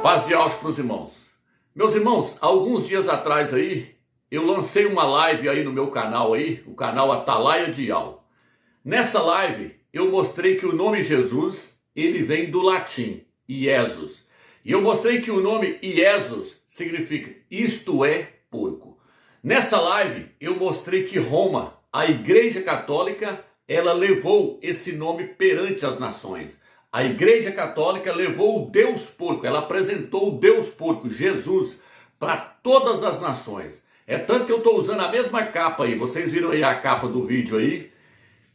Paz de Deus para os irmãos. Meus irmãos, alguns dias atrás aí, eu lancei uma live aí no meu canal aí, o canal Atalaia de Yau. Nessa live, eu mostrei que o nome Jesus, ele vem do latim, Iesus. E eu mostrei que o nome Iesus significa isto é porco. Nessa live, eu mostrei que Roma, a Igreja Católica, ela levou esse nome perante as nações. A Igreja Católica levou o Deus porco, ela apresentou o Deus porco, Jesus, para todas as nações. É tanto que eu estou usando a mesma capa aí, vocês viram aí a capa do vídeo aí,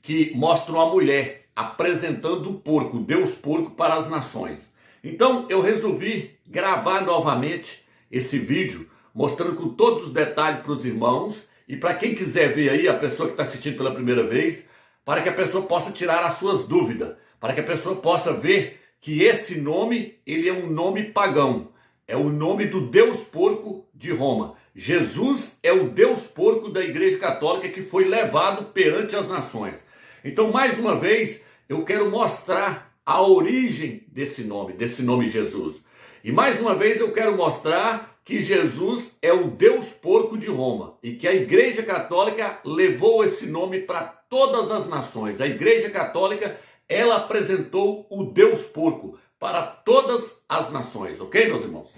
que mostra uma mulher apresentando o porco, o Deus porco para as nações. Então eu resolvi gravar novamente esse vídeo, mostrando com todos os detalhes para os irmãos e para quem quiser ver aí, a pessoa que está assistindo pela primeira vez, para que a pessoa possa tirar as suas dúvidas, para que a pessoa possa ver que esse nome, ele é um nome pagão, é o nome do Deus porco de Roma. Jesus é o Deus porco da Igreja Católica que foi levado perante as nações. Então, mais uma vez, eu quero mostrar a origem desse nome Jesus. E mais uma vez eu quero mostrar que Jesus é o Deus porco de Roma e que a Igreja Católica levou esse nome para todas as nações. A Igreja Católica, ela apresentou o Deus porco para todas as nações, ok, meus irmãos?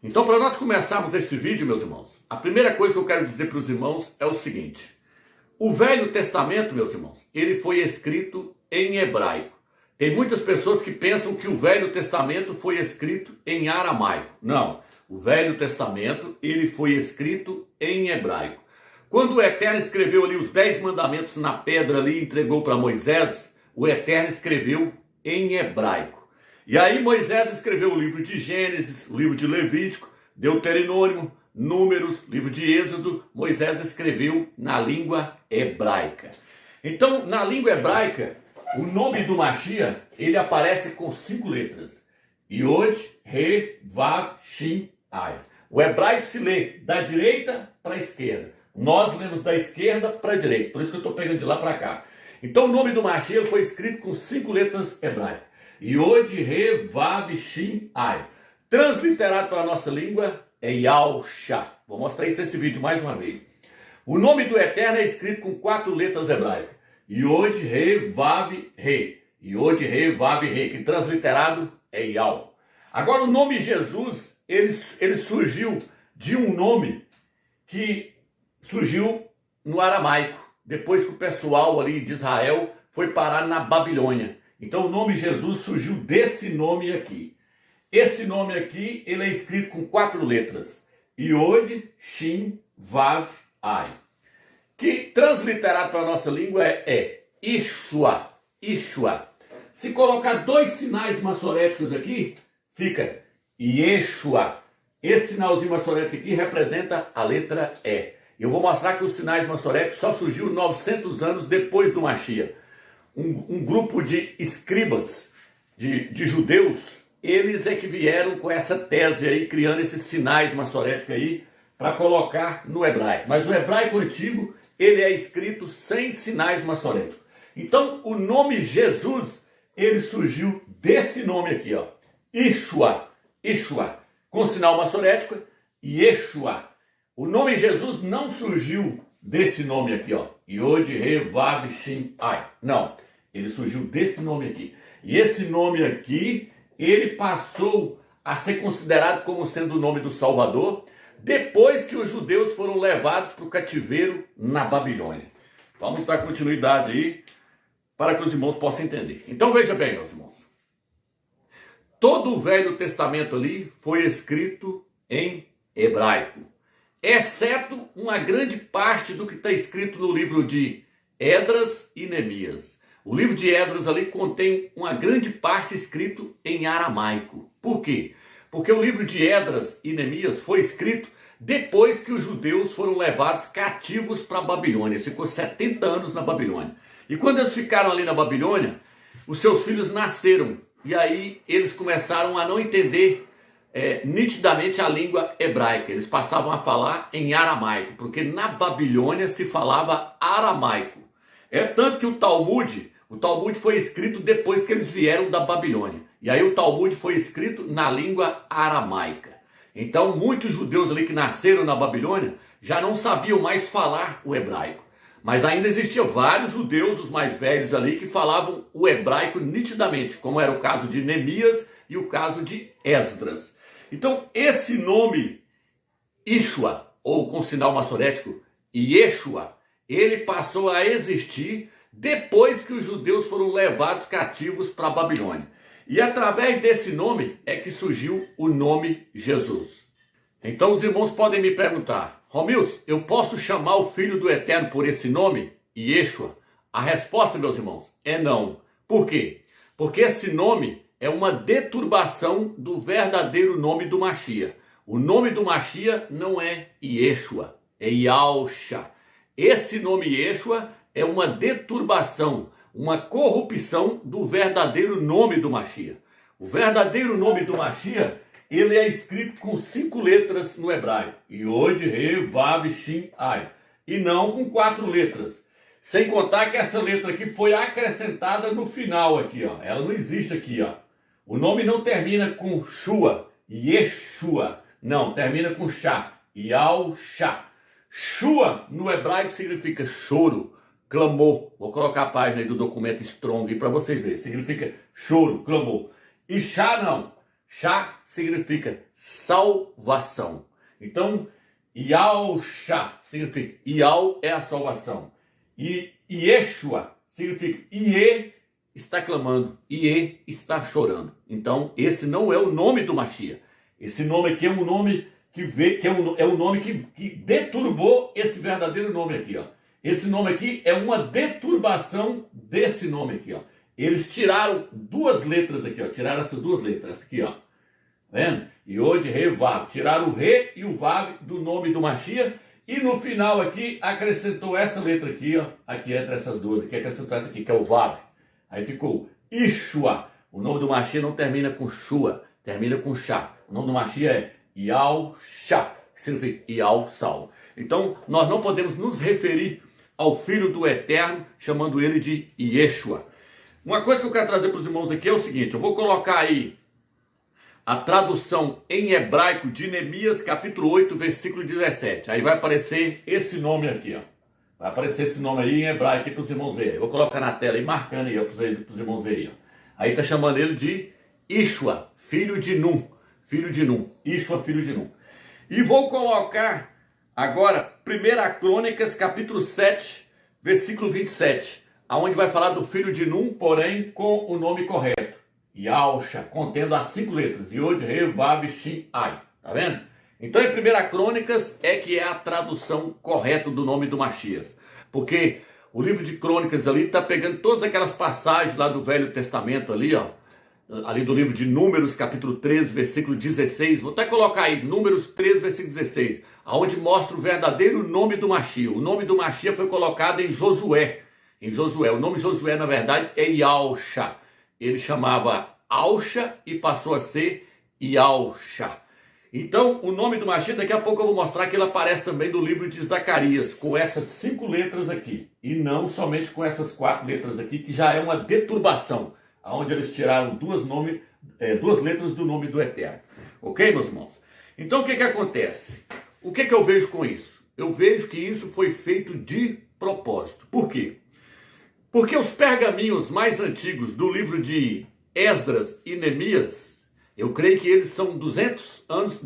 Então, para nós começarmos esse vídeo, meus irmãos, a primeira coisa que eu quero dizer para os irmãos é o seguinte: o Velho Testamento, meus irmãos, ele foi escrito em hebraico. Tem muitas pessoas que pensam que o Velho Testamento foi escrito em aramaico. Não, o Velho Testamento, ele foi escrito em hebraico. Quando o Eterno escreveu ali os 10 mandamentos na pedra ali e entregou para Moisés, o Eterno escreveu em hebraico. E aí Moisés escreveu o livro de Gênesis, o livro de Levítico, Deuteronômio, Números, livro de Êxodo. Moisés escreveu na língua hebraica. Então, na língua hebraica, o nome do Mashiach, ele aparece com 5 letras. Yod, Re, Vav, Shin, Ai. O hebraico se lê da direita para a esquerda. Nós lemos da esquerda para a direita. Por isso que eu estou pegando de lá para cá. Então o nome do Mashiach foi escrito com 5 letras hebraicas. Yod, Re, Vav, Shin, Ai. Transliterado para a nossa língua é Yahushua. Vou mostrar isso nesse vídeo mais uma vez. O nome do Eterno é escrito com 4 letras hebraicas. Yod, Re, Vav, Re. Yod, Re, Vav, Re. Que transliterado é Yau. Agora o nome Jesus, ele surgiu de um nome que surgiu no aramaico. Depois que o pessoal ali de Israel foi parar na Babilônia. Então o nome Jesus surgiu desse nome aqui. Esse nome aqui, ele é escrito com 4 letras. Yod, Shin, Vav, Ai. Que transliterado para a nossa língua é Yeshua. Yeshua. Se colocar 2 sinais maçoréticos aqui, fica Yeshua. Esse sinalzinho maçorético aqui representa a letra E. Eu vou mostrar que os sinais maçoréticos só surgiu 900 anos depois do Mashiach. Um grupo de escribas, de judeus, eles é que vieram com essa tese aí, criando esses sinais maçoréticos aí, para colocar no hebraico. Mas o hebraico antigo, ele é escrito sem sinais maçoréticos. Então, o nome Jesus, ele surgiu desse nome aqui, ó. Yeshua. Yeshua. Com sinal maçorético, Yeshua. O nome Jesus não surgiu desse nome aqui, ó. Yod, Re, Vav, Shin, Ai. Não. Ele surgiu desse nome aqui. E esse nome aqui, ele passou a ser considerado como sendo o nome do Salvador depois que os judeus foram levados para o cativeiro na Babilônia. Vamos dar continuidade aí para que os irmãos possam entender. Então veja bem, meus irmãos. Todo o Velho Testamento ali foi escrito em hebraico, exceto uma grande parte do que está escrito no livro de Esdras e Neemias. O livro de Esdras ali contém uma grande parte escrito em aramaico. Por quê? Porque o livro de Esdras e Neemias foi escrito depois que os judeus foram levados cativos para a Babilônia. Ficou 70 anos na Babilônia. E quando eles ficaram ali na Babilônia, os seus filhos nasceram. E aí eles começaram a não entender nitidamente a língua hebraica. Eles passavam a falar em aramaico, porque na Babilônia se falava aramaico. É tanto que o Talmud foi escrito depois que eles vieram da Babilônia. E aí o Talmud foi escrito na língua aramaica. Então muitos judeus ali que nasceram na Babilônia já não sabiam mais falar o hebraico. Mas ainda existiam vários judeus, os mais velhos ali, que falavam o hebraico nitidamente, como era o caso de Neemias e o caso de Esdras. Então esse nome, Ishua, ou com sinal maçorético, Yeshua, ele passou a existir depois que os judeus foram levados cativos para a Babilônia. E através desse nome é que surgiu o nome Jesus. Então os irmãos podem me perguntar: Romilson, eu posso chamar o Filho do Eterno por esse nome, Yeshua? A resposta, meus irmãos, é não. Por quê? Porque esse nome é uma deturbação do verdadeiro nome do Mashiach. O nome do Mashiach não é Yeshua, é Yahusha. Esse nome Yeshua é uma deturbação, uma corrupção do verdadeiro nome do Mashiach. O verdadeiro nome do Mashiach, ele é escrito com 5 letras no hebraico. Yod, He, Vav, Shin, Ai. E não com 4 letras. Sem contar que essa letra aqui foi acrescentada no final aqui, ó. Ela não existe aqui, ó. O nome não termina com Shua, Yeshua. Não, termina com Shá, Yahusha. Shua no hebraico significa choro, clamor. Vou colocar a página aí do documento Strong para vocês verem. Significa choro, clamor. E Shá não. Shá significa salvação. Então, Yahusha significa Yah é a salvação. E Yeshua significa Ie está clamando, Ie está chorando. Então, esse não é o nome do Mashiach. Esse nome aqui é um nome é um nome que deturbou esse verdadeiro nome aqui, ó. Esse nome aqui é uma deturbação desse nome aqui, ó. Eles tiraram 2 letras aqui, ó. Tiraram essas 2 letras aqui, ó. Tá vendo? Yod, Re, Vav. Tiraram o Re e o Vav do nome do Mashiach. E no final aqui acrescentou essa letra aqui, ó. Aqui entre essas 2 aqui, acrescentou essa aqui, que é o Vav. Aí ficou Ishua. O nome do Mashiach não termina com Shua, termina com Shá. O nome do Mashiach é Yahusha, que significa Yah salvo. Então, nós não podemos nos referir ao Filho do Eterno, chamando ele de Yeshua. Uma coisa que eu quero trazer para os irmãos aqui é o seguinte: eu vou colocar aí a tradução em hebraico de Neemias, capítulo 8, versículo 17. Aí vai aparecer esse nome aqui, ó. Vai aparecer esse nome aí em hebraico aqui para os irmãos verem. Eu vou colocar na tela aí, marcando aí para os irmãos verem. Ó. Aí está chamando ele de Ishua, filho de Num. Filho de Num. Ishua, filho de Num. E vou colocar agora 1 Crônicas, capítulo 7, versículo 27. Aonde vai falar do filho de Num, porém com o nome correto. Yahusha, contendo as 5 letras. Yod, Re, Vav, Shin, Ai. Tá vendo? Então em 1 Crônicas é que é a tradução correta do nome do Mashiach. Porque o livro de Crônicas ali está pegando todas aquelas passagens lá do Velho Testamento ali, ó. Ali do livro de Números, capítulo 13, versículo 16. Vou até colocar aí, Números 13, versículo 16. Aonde mostra o verdadeiro nome do Mashiach. O nome do Mashiach foi colocado em Josué. Em Josué. O nome Josué, na verdade, é Yahusha. Ele chamava Ausha e passou a ser Yahusha. Então, o nome do Mashiach, daqui a pouco eu vou mostrar que ele aparece também no livro de Zacarias, com essas 5 letras aqui. E não somente com essas 4 letras aqui, que já é uma deturbação. Onde eles tiraram 2 letras do nome do Eterno. Ok, meus irmãos? Então, o que acontece? O que eu vejo com isso? Eu vejo que isso foi feito de propósito. Por quê? Porque os pergaminhos mais antigos do livro de Esdras e Neemias, eu creio que eles são 200 anos,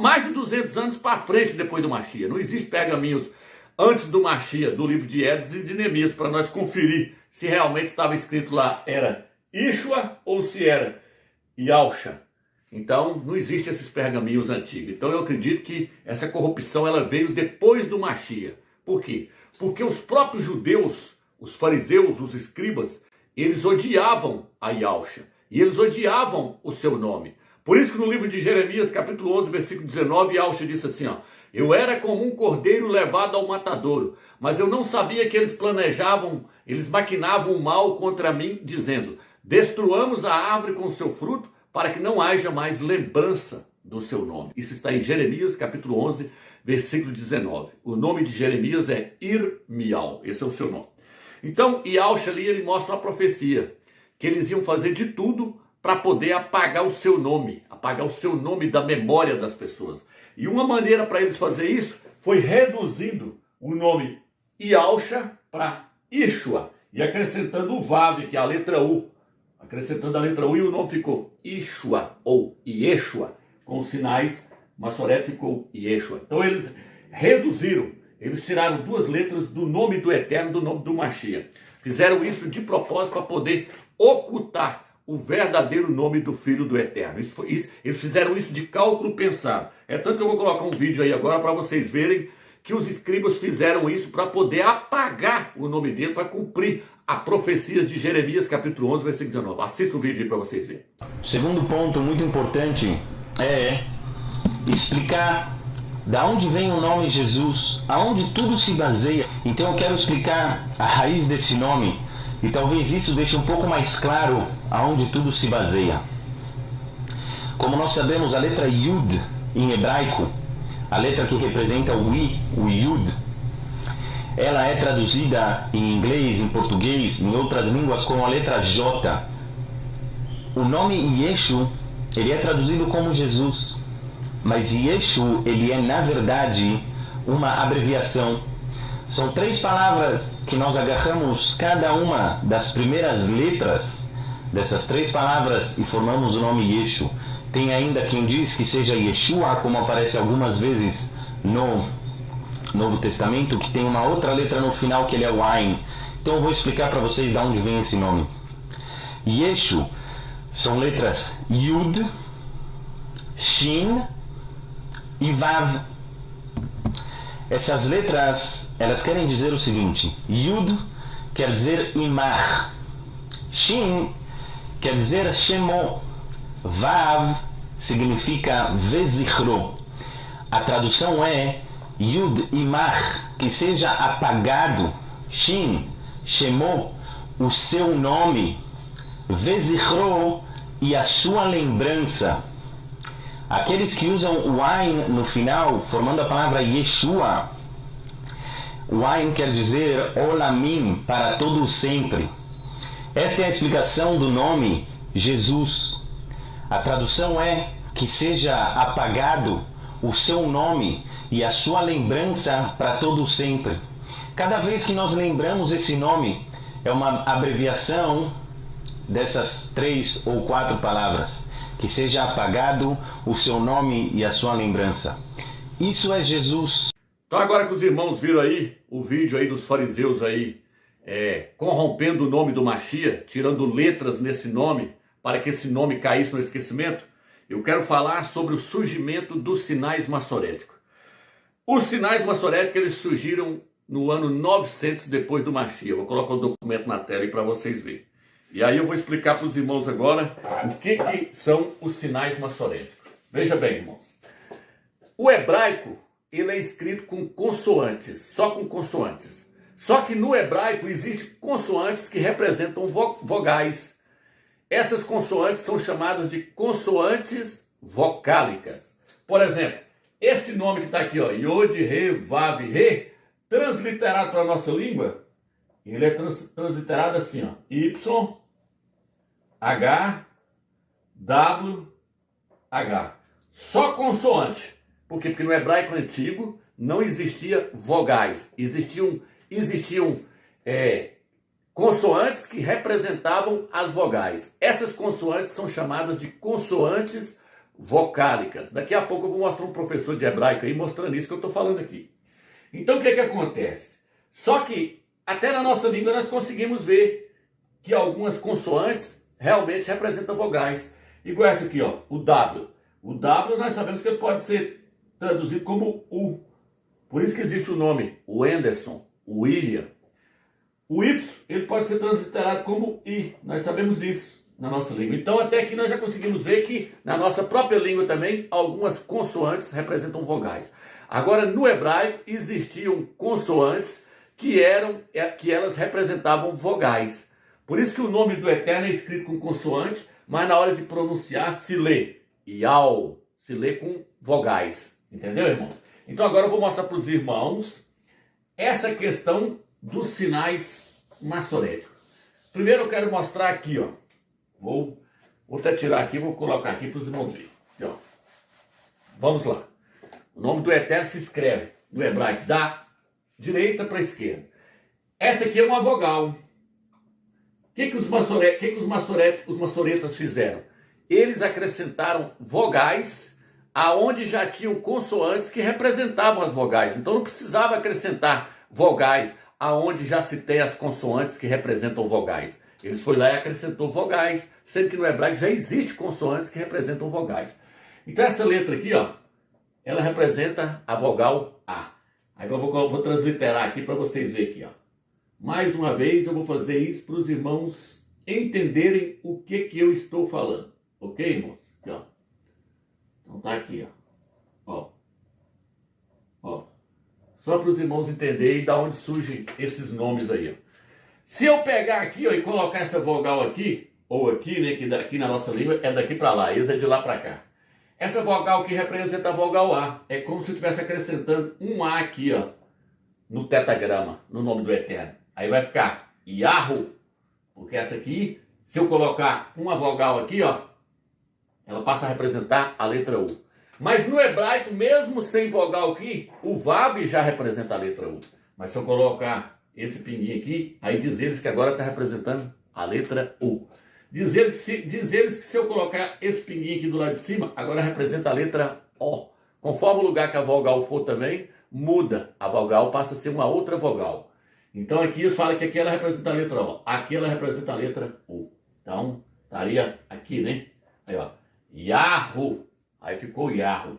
mais de 200 anos para frente depois do Mashiach. Não existe pergaminhos antes do Mashiach, do livro de Esdras e de Neemias, para nós conferir se realmente estava escrito lá, era Ishua ou se era Yahusha. Então, não existem esses pergaminhos antigos. Então, eu acredito que essa corrupção ela veio depois do Mashiach. Por quê? Porque os próprios judeus, os fariseus, os escribas, eles odiavam a Yahusha. E eles odiavam o seu nome. Por isso que no livro de Jeremias, capítulo 11, versículo 19, Yahusha disse assim, ó: eu era como um cordeiro levado ao matadouro, mas eu não sabia que eles planejavam, eles maquinavam o mal contra mim, dizendo: destruamos a árvore com seu fruto, para que não haja mais lembrança do seu nome. Isso está em Jeremias, capítulo 11, versículo 19. O nome de Jeremias é Irmial, esse é o seu nome. Então, Yahusha ali, ele mostra uma profecia, que eles iam fazer de tudo para poder apagar o seu nome da memória das pessoas. E uma maneira para eles fazer isso foi reduzindo o nome Yahusha para Yeshua e acrescentando o Vav, que é a letra U. Acrescentando a letra U e o nome ficou Yeshua ou Yeshua. Com os sinais maçoréticos ficou Yeshua. Então eles reduziram, eles tiraram 2 letras do nome do Eterno, do nome do Mashiach. Fizeram isso de propósito para poder ocultar o verdadeiro nome do Filho do Eterno. Eles fizeram isso de cálculo pensado. É tanto que eu vou colocar um vídeo aí agora para vocês verem que os escribas fizeram isso para poder apagar o nome dele, para cumprir a profecia de Jeremias, capítulo 11, versículo 19. Assista o vídeo aí para vocês verem. O segundo ponto muito importante é explicar da onde vem o nome Jesus, aonde tudo se baseia. Então eu quero explicar a raiz desse nome e talvez isso deixe um pouco mais claro aonde tudo se baseia. Como nós sabemos, a letra Yud em hebraico, a letra que representa o I, o Yud, ela é traduzida em inglês, em português, em outras línguas como a letra J. O nome Yeshu, ele é traduzido como Jesus, mas Yeshu, ele é na verdade uma abreviação. São 3 palavras que nós agarramos cada uma das primeiras letras dessas 3 palavras e formamos o nome Yeshu. Tem ainda quem diz que seja Yeshua, como aparece algumas vezes no Novo Testamento, que tem uma outra letra no final que ele é o Ain. Então eu vou explicar para vocês de onde vem esse nome. Yeshu são letras Yud, Shin e Vav. Essas letras, elas querem dizer o seguinte: Yud quer dizer Imar, Shin quer dizer Shemo, Vav significa Vezichro. A tradução é Yud Imar, que seja apagado, Shin, Shemo, o seu nome, Vezichro, e a sua lembrança. Aqueles que usam o Ain no final, formando a palavra Yeshua, o Ain quer dizer Olamim, para todo sempre. Esta é a explicação do nome Jesus. A tradução é que seja apagado o seu nome e a sua lembrança para todo sempre. Cada vez que nós lembramos esse nome, é uma abreviação dessas 3 ou 4 palavras. Que seja apagado o seu nome e a sua lembrança. Isso é Jesus. Então agora que os irmãos viram aí o vídeo aí dos fariseus aí corrompendo o nome do Mashiach, tirando letras nesse nome, para que esse nome caísse no esquecimento, eu quero falar sobre o surgimento dos sinais maçoréticos. Os sinais maçoréticos, eles surgiram no ano 900 depois do Mashiach. Vou colocar o documento na tela aí para vocês verem. E aí eu vou explicar para os irmãos agora o que são os sinais maçoréticos. Veja bem, irmãos. O hebraico, ele é escrito com consoantes, só com consoantes. Só que no hebraico existem consoantes que representam vogais. Essas consoantes são chamadas de consoantes vocálicas. Por exemplo, esse nome que está aqui, ó, Yod, Re, Vav, Re, transliterado para a nossa língua, ele é transliterado assim, ó, Y, H, W, H. Só consoante. Por quê? Porque no hebraico antigo não existia vogais. Existiam consoantes que representavam as vogais. Essas consoantes são chamadas de consoantes vocálicas. Daqui a pouco eu vou mostrar um professor de hebraico aí mostrando isso que eu estou falando aqui. Então o que acontece? Só que até na nossa língua nós conseguimos ver que algumas consoantes realmente representam vogais. Igual essa aqui, ó, o W. O W nós sabemos que ele pode ser traduzido como U. Por isso que existe o nome Wenderson, William. O Y, ele pode ser transliterado como I. Nós sabemos disso na nossa língua. Então até aqui nós já conseguimos ver que na nossa própria língua também algumas consoantes representam vogais. Agora no hebraico existiam consoantes que elas representavam vogais. Por isso que o nome do Eterno é escrito com consoante, mas na hora de pronunciar se lê Yal, se lê com vogais. Entendeu, irmãos? Então agora eu vou mostrar para os irmãos essa questão dos sinais maçoréticos. Primeiro eu quero mostrar aqui, ó. Vou Vou até tirar aqui, vou colocar aqui para os irmãos verem. Aqui, ó. Vamos lá. O nome do Eterno se escreve no hebraico da direita para a esquerda. Essa aqui é uma vogal. O que os maçoretas fizeram? Eles acrescentaram vogais aonde já tinham consoantes que representavam as vogais. Então não precisava acrescentar vogais aonde já se tem as consoantes que representam vogais. Eles foram lá e acrescentou vogais, sendo que no hebraico já existe consoantes que representam vogais. Então essa letra aqui, ó, ela representa a vogal A. Aí eu vou transliterar aqui para vocês verem aqui, ó. Mais uma vez eu vou fazer isso para os irmãos entenderem o que eu estou falando. Ok, irmãos? Aqui, ó. Então tá aqui, ó. Ó. Só para os irmãos entenderem de onde surgem esses nomes aí, ó. Se eu pegar aqui, ó, e colocar essa vogal aqui, ou aqui, né, que daqui na nossa língua é daqui para lá, esse é de lá para cá. Essa vogal que representa a vogal A, é como se eu estivesse acrescentando um A aqui, ó, no tetagrama, no nome do Eterno. Aí vai ficar Yahu, porque essa aqui, se eu colocar uma vogal aqui, ó, ela passa a representar a letra U. Mas no hebraico, mesmo sem vogal aqui, o Vav já representa a letra U. Mas se eu colocar esse pinguinho aqui, aí diz eles que agora está representando a letra U. Diz eles que se eu colocar esse pinguinho aqui do lado de cima, agora representa a letra O. Conforme o lugar que a vogal for também, muda. A vogal passa a ser uma outra vogal. Então aqui eles falam que aqui ela representa a letra O. Aqui ela representa a letra U. Então, estaria aqui, né? Aí, ó. Yahu. Aí ficou Yahu.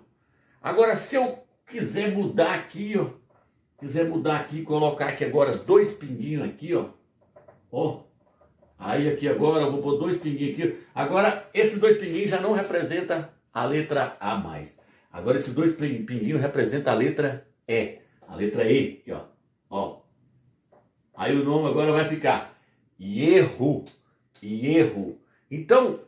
Agora, se eu quiser mudar aqui, ó. Quiser mudar aqui, colocar aqui agora dois pinguinhos aqui, ó. Ó. Aí aqui agora eu vou pôr dois pinguinhos aqui. Agora, esses dois pinguinhos já não representam a letra A mais. Agora, esses dois pinguinhos representam a letra E. A letra E, aqui, ó. Ó. Aí o nome agora vai ficar Yehu. Yehu. Então,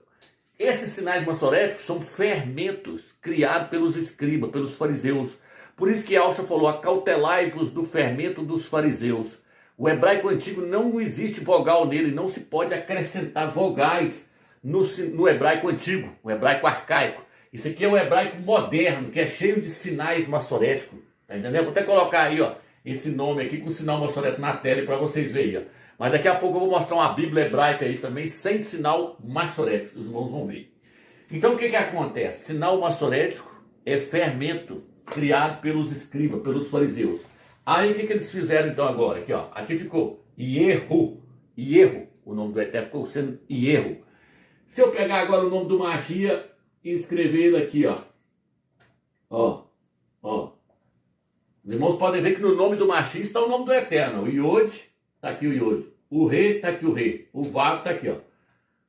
esses sinais maçoréticos são fermentos criados pelos escribas, pelos fariseus. Por isso que Yahshua falou, acautelai-vos do fermento dos fariseus. O hebraico antigo não existe vogal nele, não se pode acrescentar vogais no hebraico antigo, o hebraico arcaico. Isso aqui é o hebraico moderno, que é cheio de sinais maçoréticos. Tá entendendo? Vou até colocar aí, ó, esse nome aqui com o sinal maçorético na tela para vocês verem, ó. Mas daqui a pouco eu vou mostrar uma Bíblia hebraica aí também, sem sinal maçorético, os irmãos vão ver. Então o que acontece? Sinal maçorético é fermento criado pelos escribas, pelos fariseus. Aí o que eles fizeram então agora? Aqui, ó, aqui ficou Yehu. Yehu, o nome do Eterno ficou sendo Yehu. Se eu pegar agora o nome do Machia e escrever ele aqui, ó. Ó, ó. Os irmãos podem ver que no nome do Machia está o nome do Eterno. O Yod, está aqui o Yod. O Re, está aqui o Re. O Vav está aqui, ó.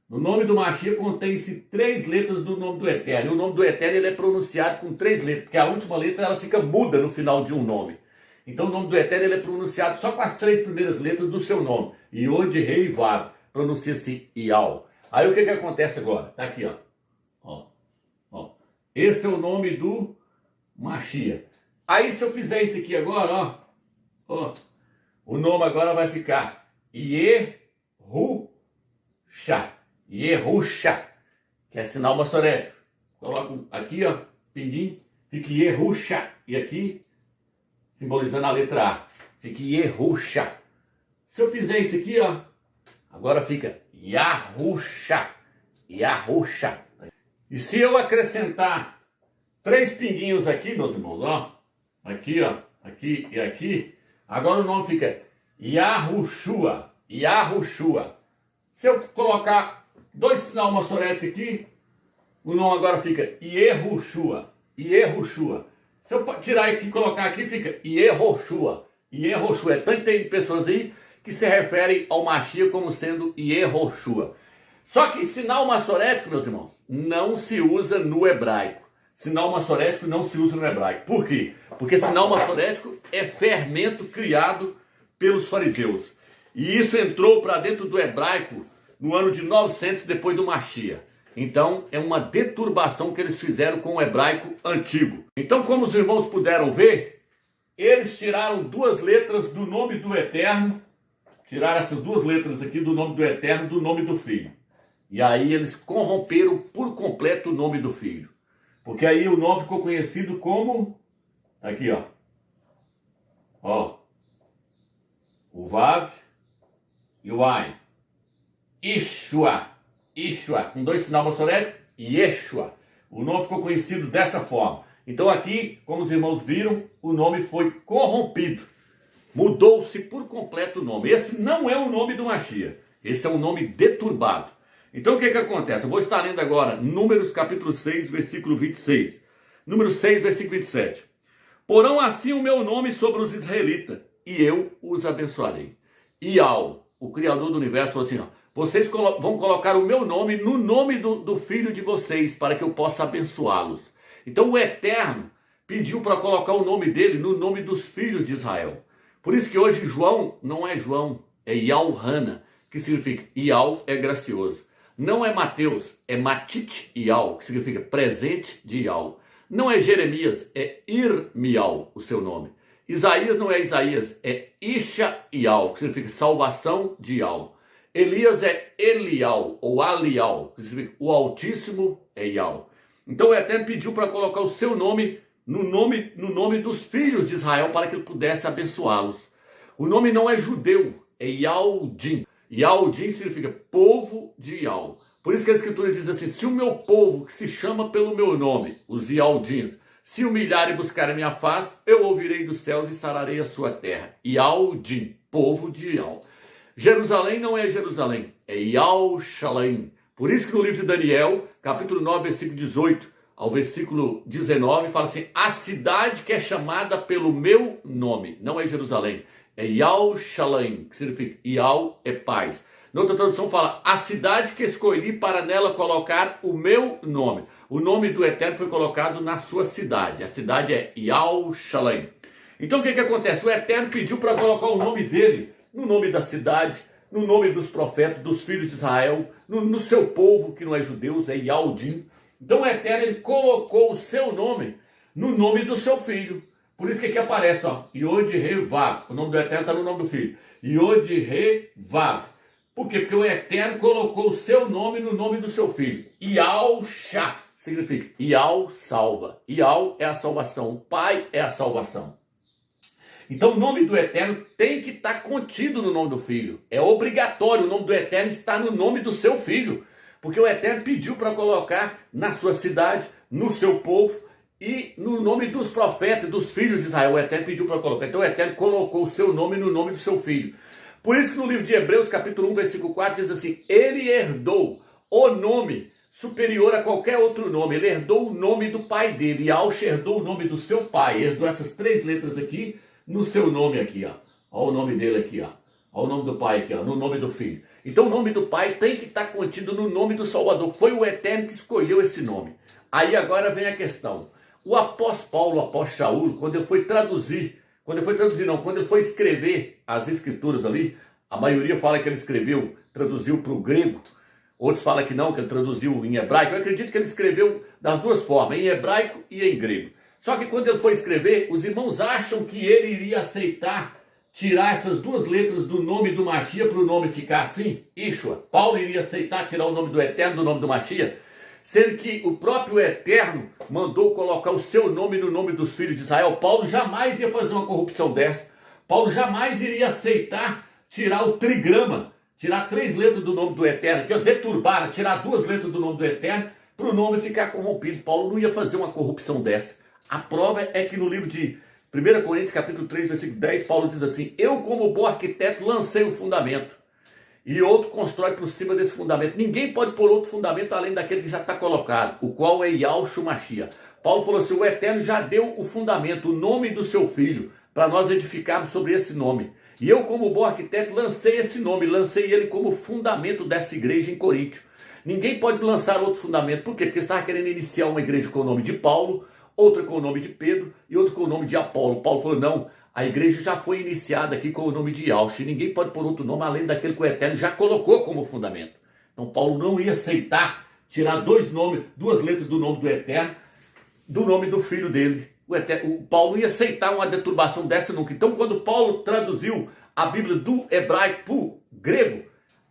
No nome do Machia contém-se 3 letras do nome do Eterno. E o nome do Eterno ele é pronunciado com 3 letras, porque a última letra ela fica muda no final de um nome. Então o nome do Eterno ele é pronunciado só com as 3 primeiras letras do seu nome. Yod, Re e Vav. Pronuncia-se Ial. Aí o que acontece agora? Está aqui, ó. Ó. Ó. Esse é o nome do Machia. Aí se eu fizer isso aqui agora, ó. Ó. O nome agora vai ficar Yehusha. Yehusha, que é sinal maçorético. Coloco aqui, ó, pinguim, fica Yehusha. E aqui, simbolizando a letra A, fica Yehusha. Se eu fizer isso aqui, ó, agora fica Yahusha. Yahusha. E se eu acrescentar 3 pinguinhos aqui, meus irmãos, ó, aqui, ó, aqui e aqui, agora o nome fica Yahushua. Yahushua. Se eu colocar 2 sinal maçoréticos aqui, o nome agora fica Yehoshua. Yehoshua. Se eu tirar aqui e colocar aqui, fica Yehoshua. Yehoshua. Tanto tem pessoas aí que se referem ao Mashiach como sendo Yehoshua. Só que sinal maçorético, meus irmãos, não se usa no hebraico. Sinal maçorético não se usa no hebraico. Por quê? Porque sinal maçorético é fermento criado pelos fariseus. E isso entrou para dentro do hebraico no ano de 900 depois do Mashiach. Então é uma deturbação que eles fizeram com o hebraico antigo. Então, como os irmãos puderam ver, eles tiraram 2 letras do nome do Eterno, tiraram essas 2 letras aqui do nome do Eterno, do nome do Filho. E aí eles corromperam por completo o nome do filho. Porque aí o nome ficou conhecido como, aqui ó, o Vav e o Ain. Ishua, com dois sinais maçonéticos, Yeshua. O nome ficou conhecido dessa forma. Então aqui, como os irmãos viram, o nome foi corrompido. Mudou-se por completo o nome. Esse não é o nome do Mashiach. Esse é um nome deturbado. Então o que acontece? Eu vou estar lendo agora Números capítulo 6, versículo 26. Número 6, versículo 27. Porão assim o meu nome sobre os israelitas, e eu os abençoarei. Ial, o Criador do Universo, falou assim, ó, vocês vão colocar o meu nome no nome do filho de vocês, para que eu possa abençoá-los. Então o Eterno pediu para colocar o nome dele no nome dos filhos de Israel. Por isso que hoje João não é João, é Yalhana, que significa Ial é gracioso. Não é Mateus, é Matit Ial, que significa presente de Ial. Não é Jeremias, é Irmial, o seu nome. Isaías não é Isaías, é Isha Ial, que significa salvação de Ial. Elias é Elial, ou Alial, que significa o Altíssimo é Ial. Então o Eterno pediu para colocar o seu nome no nome dos filhos de Israel, para que ele pudesse abençoá-los. O nome não é judeu, é Yaldim. Yaldim significa povo de Ial. Por isso que a Escritura diz assim, se o meu povo, que se chama pelo meu nome, os Yaldins, se humilhar e buscar a minha face, eu ouvirei dos céus e sararei a sua terra. Yaldim, povo de Ial. Jerusalém não é Jerusalém, é Yal-Shalem. Por isso que no livro de Daniel, capítulo 9, versículo 18 ao versículo 19, fala assim, a cidade que é chamada pelo meu nome, não é Jerusalém, é Yal-Shalem, que significa Yal é paz. Na outra tradução fala, a cidade que escolhi para nela colocar o meu nome. O nome do Eterno foi colocado na sua cidade. A cidade é Yal-Shalem. Então o que acontece? O Eterno pediu para colocar o nome dele no nome da cidade, no nome dos profetas, dos filhos de Israel, no seu povo, que não é judeus, é Yaldim. Então o Eterno ele colocou o seu nome no nome do seu filho. Por isso que aqui aparece, ó, Yod-He-Vav. O nome do Eterno está no nome do filho. Yod-He-Vav. Por quê? Porque o Eterno colocou o seu nome no nome do seu filho. Yal-Shá significa Yal salva. Yal é a salvação. O Pai é a salvação. Então o nome do Eterno tem que estar contido no nome do Filho. É obrigatório, o nome do Eterno está no nome do seu Filho. Porque o Eterno pediu para colocar na sua cidade, no seu povo e no nome dos profetas, dos filhos de Israel. O Eterno pediu para colocar. Então o Eterno colocou o seu nome no nome do seu Filho. Por isso que no livro de Hebreus, capítulo 1, versículo 4, diz assim, ele herdou o nome superior a qualquer outro nome. Ele herdou o nome do pai dele. E Alsh herdou o nome do seu pai. Herdou essas três letras aqui no seu nome aqui, ó. Olha o nome dele aqui, ó. Olha o nome do pai aqui, ó. No nome do filho. Então o nome do pai tem que estar contido no nome do Salvador. Foi o Eterno que escolheu esse nome. Aí agora vem a questão. O apóstolo Paulo, o apóstolo Shaul, quando ele foi escrever as escrituras ali, a maioria fala que ele traduziu para o grego, outros falam que não, que ele traduziu em hebraico. Eu acredito que ele escreveu das duas formas, em hebraico e em grego. Só que quando ele foi escrever, os irmãos acham que ele iria aceitar tirar essas duas letras do nome do Mashiach para o nome ficar assim, Ishua. Paulo iria aceitar tirar o nome do Eterno do nome do Mashiach, sendo que o próprio Eterno mandou colocar o seu nome no nome dos filhos de Israel. Paulo jamais ia fazer uma corrupção dessa. Paulo jamais iria aceitar tirar o trigrama, tirar três letras do nome do Eterno, que é deturbar, tirar duas letras do nome do Eterno para o nome ficar corrompido. Paulo não ia fazer uma corrupção dessa. A prova é que no livro de 1 Coríntios, capítulo 3, versículo 10, Paulo diz assim, eu como bom arquiteto lancei o fundamento, e outro constrói por cima desse fundamento. Ninguém pode pôr outro fundamento além daquele que já está colocado, o qual é Yahshua Mashiach. Paulo falou assim, o Eterno já deu o fundamento, o nome do seu filho, para nós edificarmos sobre esse nome. E eu como bom arquiteto lancei esse nome, lancei ele como fundamento dessa igreja em Coríntio. Ninguém pode lançar outro fundamento. Por quê? Porque você estava querendo iniciar uma igreja com o nome de Paulo, outra com o nome de Pedro e outra com o nome de Apolo. Paulo falou, não, a igreja já foi iniciada aqui com o nome de Yahshua. Ninguém pode pôr outro nome além daquele que o Eterno já colocou como fundamento. Então Paulo não ia aceitar tirar duas letras do nome do Eterno, do nome do filho dele. O Paulo não ia aceitar uma deturbação dessa nunca. Então quando Paulo traduziu a Bíblia do hebraico para o grego,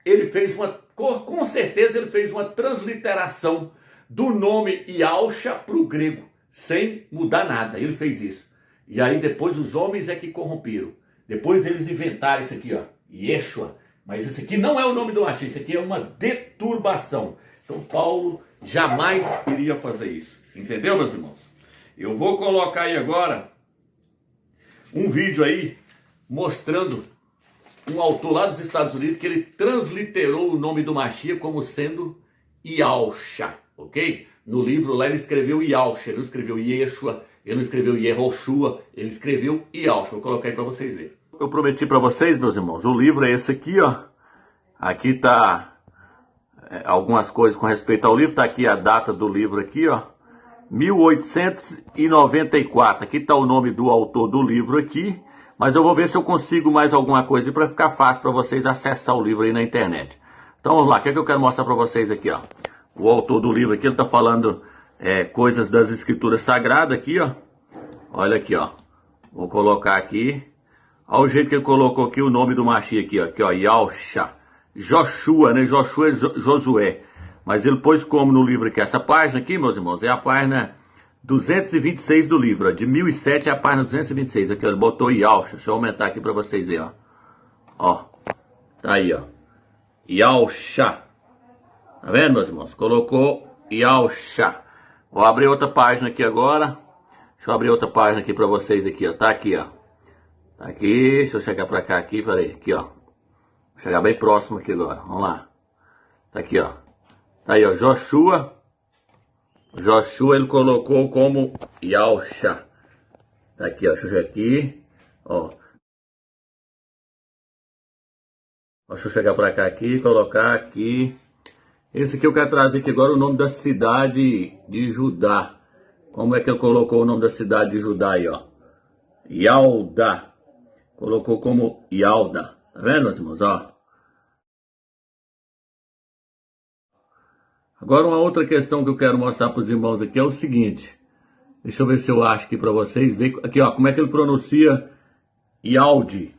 ele fez uma Com certeza ele fez uma transliteração do nome Yahusha para o grego, sem mudar nada. Ele fez isso. E aí depois os homens é que corromperam. Depois eles inventaram isso aqui, ó, Yeshua. Mas isso aqui não é o nome do Mashiach, isso aqui é uma deturbação. Então Paulo jamais iria fazer isso. Entendeu, meus irmãos? Eu vou colocar aí agora um vídeo aí mostrando um autor lá dos Estados Unidos que ele transliterou o nome do Mashiach como sendo Yahusha, ok? No livro lá ele escreveu Yahusha, ele não escreveu Yeshua, ele não escreveu Yehoshua, ele escreveu Yahusha. Vou colocar aí para vocês verem. Eu prometi para vocês, meus irmãos, o livro é esse aqui, ó. Aqui tá algumas coisas com respeito ao livro, tá aqui a data do livro aqui, ó. 1894. Aqui tá o nome do autor do livro aqui, mas eu vou ver se eu consigo mais alguma coisa para ficar fácil para vocês acessar o livro aí na internet. Então vamos lá, o que é que eu quero mostrar para vocês aqui, ó. O autor do livro aqui, ele tá falando coisas das escrituras sagradas aqui, ó. Olha aqui, ó. Vou colocar aqui. Olha o jeito que ele colocou aqui o nome do Mashiach aqui, ó. Yahusha. Joshua, né? Joshua é Josué. Mas ele pôs como no livro aqui. Essa página aqui, meus irmãos, é a página 226 do livro. Ó. De 1007 é a página 226. Aqui, ó. Ele botou Yahusha. Deixa eu aumentar aqui para vocês verem, ó. Ó. Tá aí, ó. Yahusha. Tá vendo, meus irmãos? Colocou Yahusha. Vou abrir outra página aqui agora. Deixa eu abrir outra página aqui para vocês aqui, ó. Tá aqui, ó. Tá aqui. Deixa eu chegar para cá aqui. Peraí. Aqui, ó. Vou chegar bem próximo aqui agora. Vamos lá. Tá aqui, ó. Tá aí, ó. Joshua. Joshua ele colocou como Yahusha. Tá aqui, ó. Deixa eu chegar aqui. Ó. Deixa eu chegar para cá aqui. Colocar aqui. Esse aqui eu quero trazer aqui agora o nome da cidade de Judá. Como é que ele colocou o nome da cidade de Judá aí, ó? Yalda. Colocou como Yalda. Tá vendo, meus irmãos? Ó. Agora uma outra questão que eu quero mostrar para os irmãos aqui é o seguinte. Deixa eu ver se eu acho aqui para vocês. Aqui, ó. Como é que ele pronuncia Yaldi?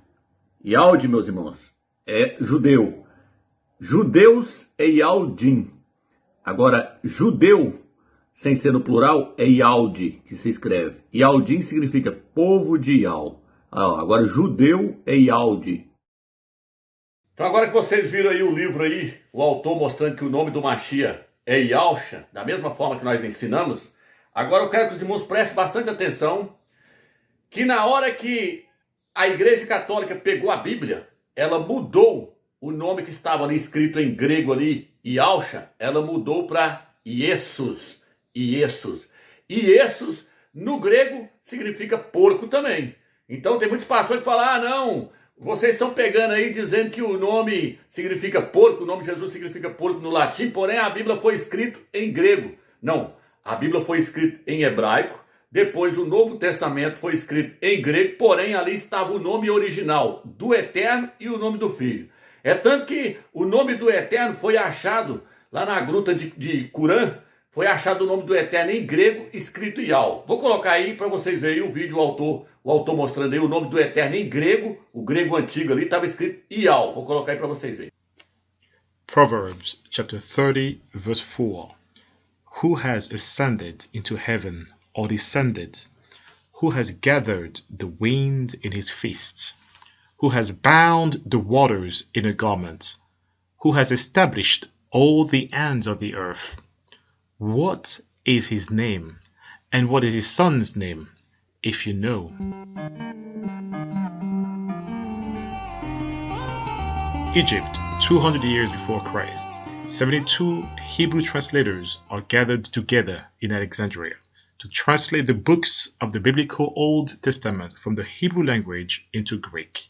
Yaldi, meus irmãos, é judeu. Judeus é Yaldim. Agora, judeu, sem ser no plural, é Yaldi, que se escreve. Yaldim significa povo de Yal. Agora, judeu é Yaldi. Então, agora que vocês viram aí o livro aí, o autor mostrando que o nome do Mashiach é Yahusha, da mesma forma que nós ensinamos, agora eu quero que os irmãos prestem bastante atenção, que na hora que a Igreja Católica pegou a Bíblia, ela mudou o nome que estava ali escrito em grego ali, Yahusha, ela mudou para Iesus. Iesus. Iesus, no grego, significa porco também. Então tem muitos pastores que falam, não, vocês estão pegando aí dizendo que o nome significa porco, o nome de Jesus significa porco no latim, porém a Bíblia foi escrita em grego. Não, a Bíblia foi escrita em hebraico, depois o Novo Testamento foi escrito em grego, porém ali estava o nome original do Eterno e o nome do Filho. É tanto que o nome do Eterno foi achado lá na gruta de Curã, foi achado o nome do Eterno em grego, escrito Yal. Vou colocar aí para vocês verem o vídeo, o autor mostrando aí o nome do Eterno em grego, o grego antigo ali estava escrito Yal. Vou colocar aí para vocês verem. Proverbs chapter 30 verse 4. Who has ascended into heaven or descended? Who has gathered the wind in his fists? Who has bound the waters in a garment? Who has established all the ends of the earth? What is his name? And what is his son's name, if you know? Egypt, 200 years before Christ. 72 Hebrew translators are gathered together in Alexandria to translate the books of the biblical Old Testament from the Hebrew language into Greek.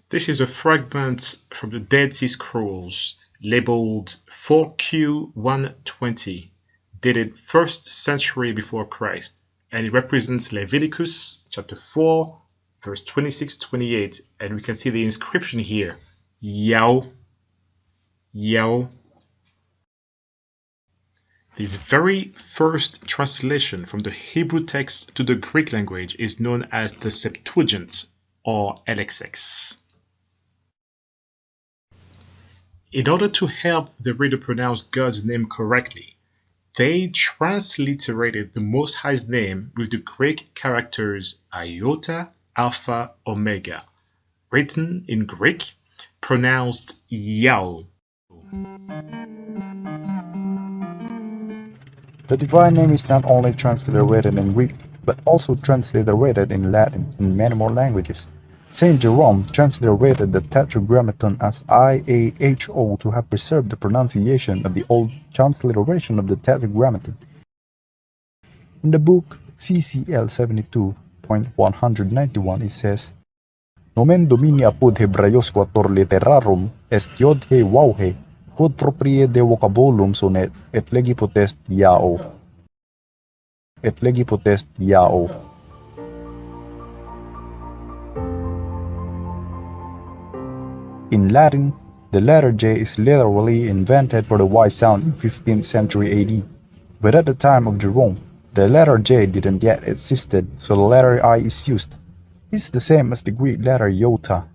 This is a fragment from the Dead Sea Scrolls labeled 4Q120, dated 1st century before Christ, and it represents Leviticus chapter 4, verse 26-28, and we can see the inscription here, Yao, Yao. This very first translation from the Hebrew text to the Greek language is known as the Septuagint, or LXX. In order to help the reader pronounce God's name correctly, they transliterated the Most High's name with the Greek characters iota, alpha, omega, written in Greek, pronounced Yao. The divine name is not only transliterated in Greek, but also transliterated in Latin and many more languages. Saint Jerome transliterated the Tetragrammaton as IAHO to have preserved the pronunciation of the old transliteration of the Tetragrammaton. In the book CCL 72.191 it says, Nomen Domini apud Hebraios quator literarum est iod he wauhe, quod proprie de vocabulum sonet, et legi potest Yao. Et legi potest Yao. In Latin, the letter J is literally invented for the Y sound in 15th century AD, but at the time of Jerome, the letter J didn't yet existed, so the letter I is used. It's the same as the Greek letter iota,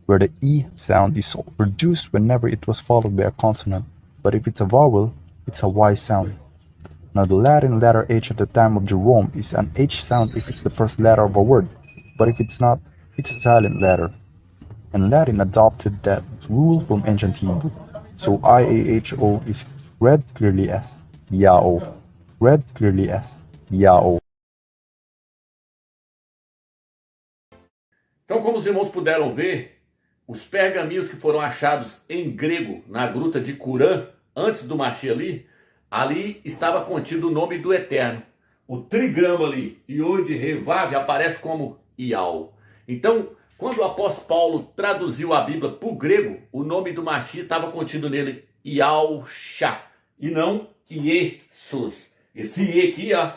where the E sound is produced whenever it was followed by a consonant, but if it's a vowel, it's a Y sound. Now the Latin letter H at the time of Jerome is an H sound if it's the first letter of a word, but if it's not, it's a silent letter. And Latin adopted that rule from ancient Hebrew, so IAHO is read clearly as Yao. Read clearly as Yao. Então, como os irmãos puderam ver, os pergaminhos que foram achados em grego na gruta de Qumran, antes do Mashiach ali estava contido o nome do Eterno. O trigrama ali, Yod Revav, aparece como Ial. Então, quando o apóstolo Paulo traduziu a Bíblia para o grego, o nome do Mashiach estava contido nele Yahshua, e não Iesus. Esse I aqui, ó,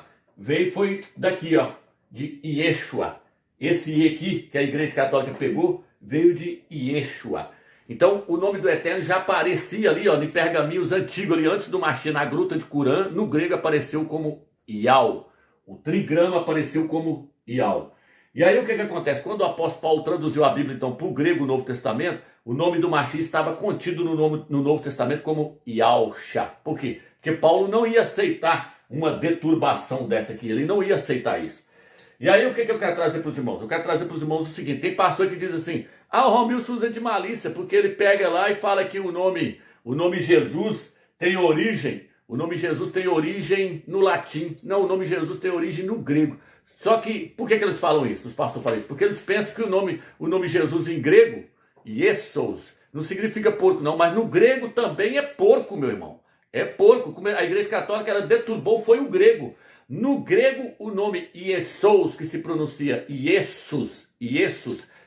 foi daqui, ó, de Yeshua. Esse I aqui, que a Igreja Católica pegou, veio de Yeshua. Então, o nome do Eterno já aparecia ali, ó, em pergaminhos antigos, ali, antes do Mashiach, na gruta de Qumran, no grego apareceu como Ial. O trigrama apareceu como Ial. E aí o que acontece? Quando o apóstolo Paulo traduziu a Bíblia, então, para o grego, o Novo Testamento, o nome do Mashiach estava contido no Novo Testamento como Yahshua. Por quê? Porque Paulo não ia aceitar uma deturbação dessa aqui, ele não ia aceitar isso. E aí o que eu quero trazer para os irmãos? Eu quero trazer para os irmãos o seguinte: tem pastor que diz assim, o Romilson usa de malícia, porque ele pega lá e fala que o nome Jesus tem origem, o nome Jesus tem origem no latim, não, o nome Jesus tem origem no grego. Só que, por que eles falam isso? Os pastores falam isso? Porque eles pensam que o nome Jesus em grego, Iesus, não significa porco não, mas no grego também é porco, meu irmão. É porco. Como a Igreja Católica ela deturbou foi o grego. No grego, o nome Iesus, que se pronuncia Iesus,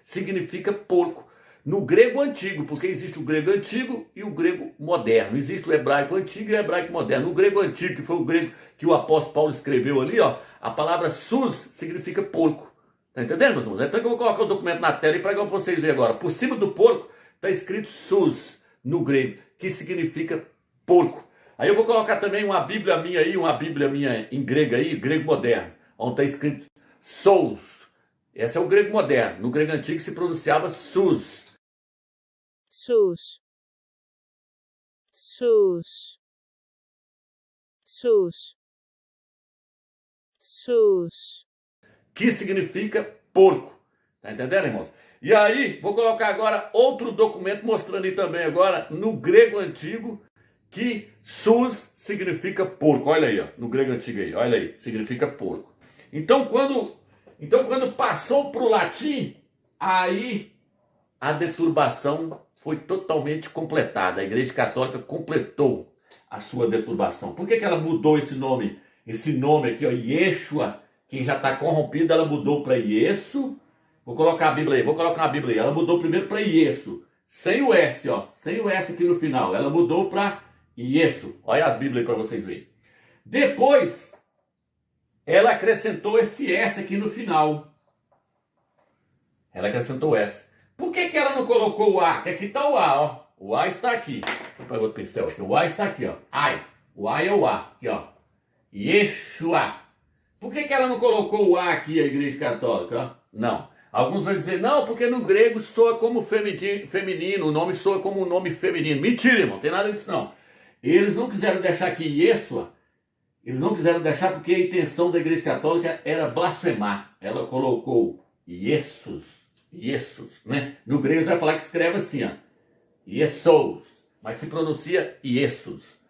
significa porco. No grego antigo, porque existe o grego antigo e o grego moderno. Existe o hebraico antigo e o hebraico moderno. No grego antigo, que foi o grego que o apóstolo Paulo escreveu ali, ó, a palavra sus significa porco. Tá entendendo, meus irmãos? Então eu vou colocar o documento na tela e para vocês verem agora. Por cima do porco está escrito sus no grego, que significa porco. Aí eu vou colocar também uma Bíblia minha em grego aí, grego moderno, onde está escrito sous. Esse é o grego moderno. No grego antigo se pronunciava sus. Sus. Sus. Sus. Sus. Que significa porco. Tá entendendo, irmãos? E aí, vou colocar agora outro documento mostrando aí também agora, no grego antigo, que sus significa porco. Olha aí, ó, no grego antigo aí, olha aí, significa porco. Então, quando passou para o latim, aí a deturbação foi totalmente completada. A Igreja Católica completou a sua deturbação. Por que ela mudou esse nome? Esse nome aqui, ó, Yeshua, quem já está corrompido, ela mudou para Iesu. Vou colocar a Bíblia aí, Ela mudou primeiro para Iesu, sem o S, ó, sem o S aqui no final. Ela mudou para Iesu. Olha as Bíblias aí para vocês verem. Depois, ela acrescentou esse S aqui no final. Ela acrescentou S. Por que ela não colocou o A? Que aqui está o A, ó. O A está aqui. Deixa eu pegar outro pincel aqui. O A está aqui, ó. Ai. O A é o A. Aqui, ó. Yeshua. Por que ela não colocou o A aqui, a Igreja Católica? Ó? Não. Alguns vão dizer, não, porque no grego soa como feminino, o nome soa como um nome feminino. Mentira, irmão, não tem nada disso não. Eles não quiseram deixar aqui Yeshua, eles não quiseram deixar porque a intenção da Igreja Católica era blasfemar. Ela colocou Jesus, né? No grego você vai falar que escreve assim, ó, Jesus, mas se pronuncia Jesus.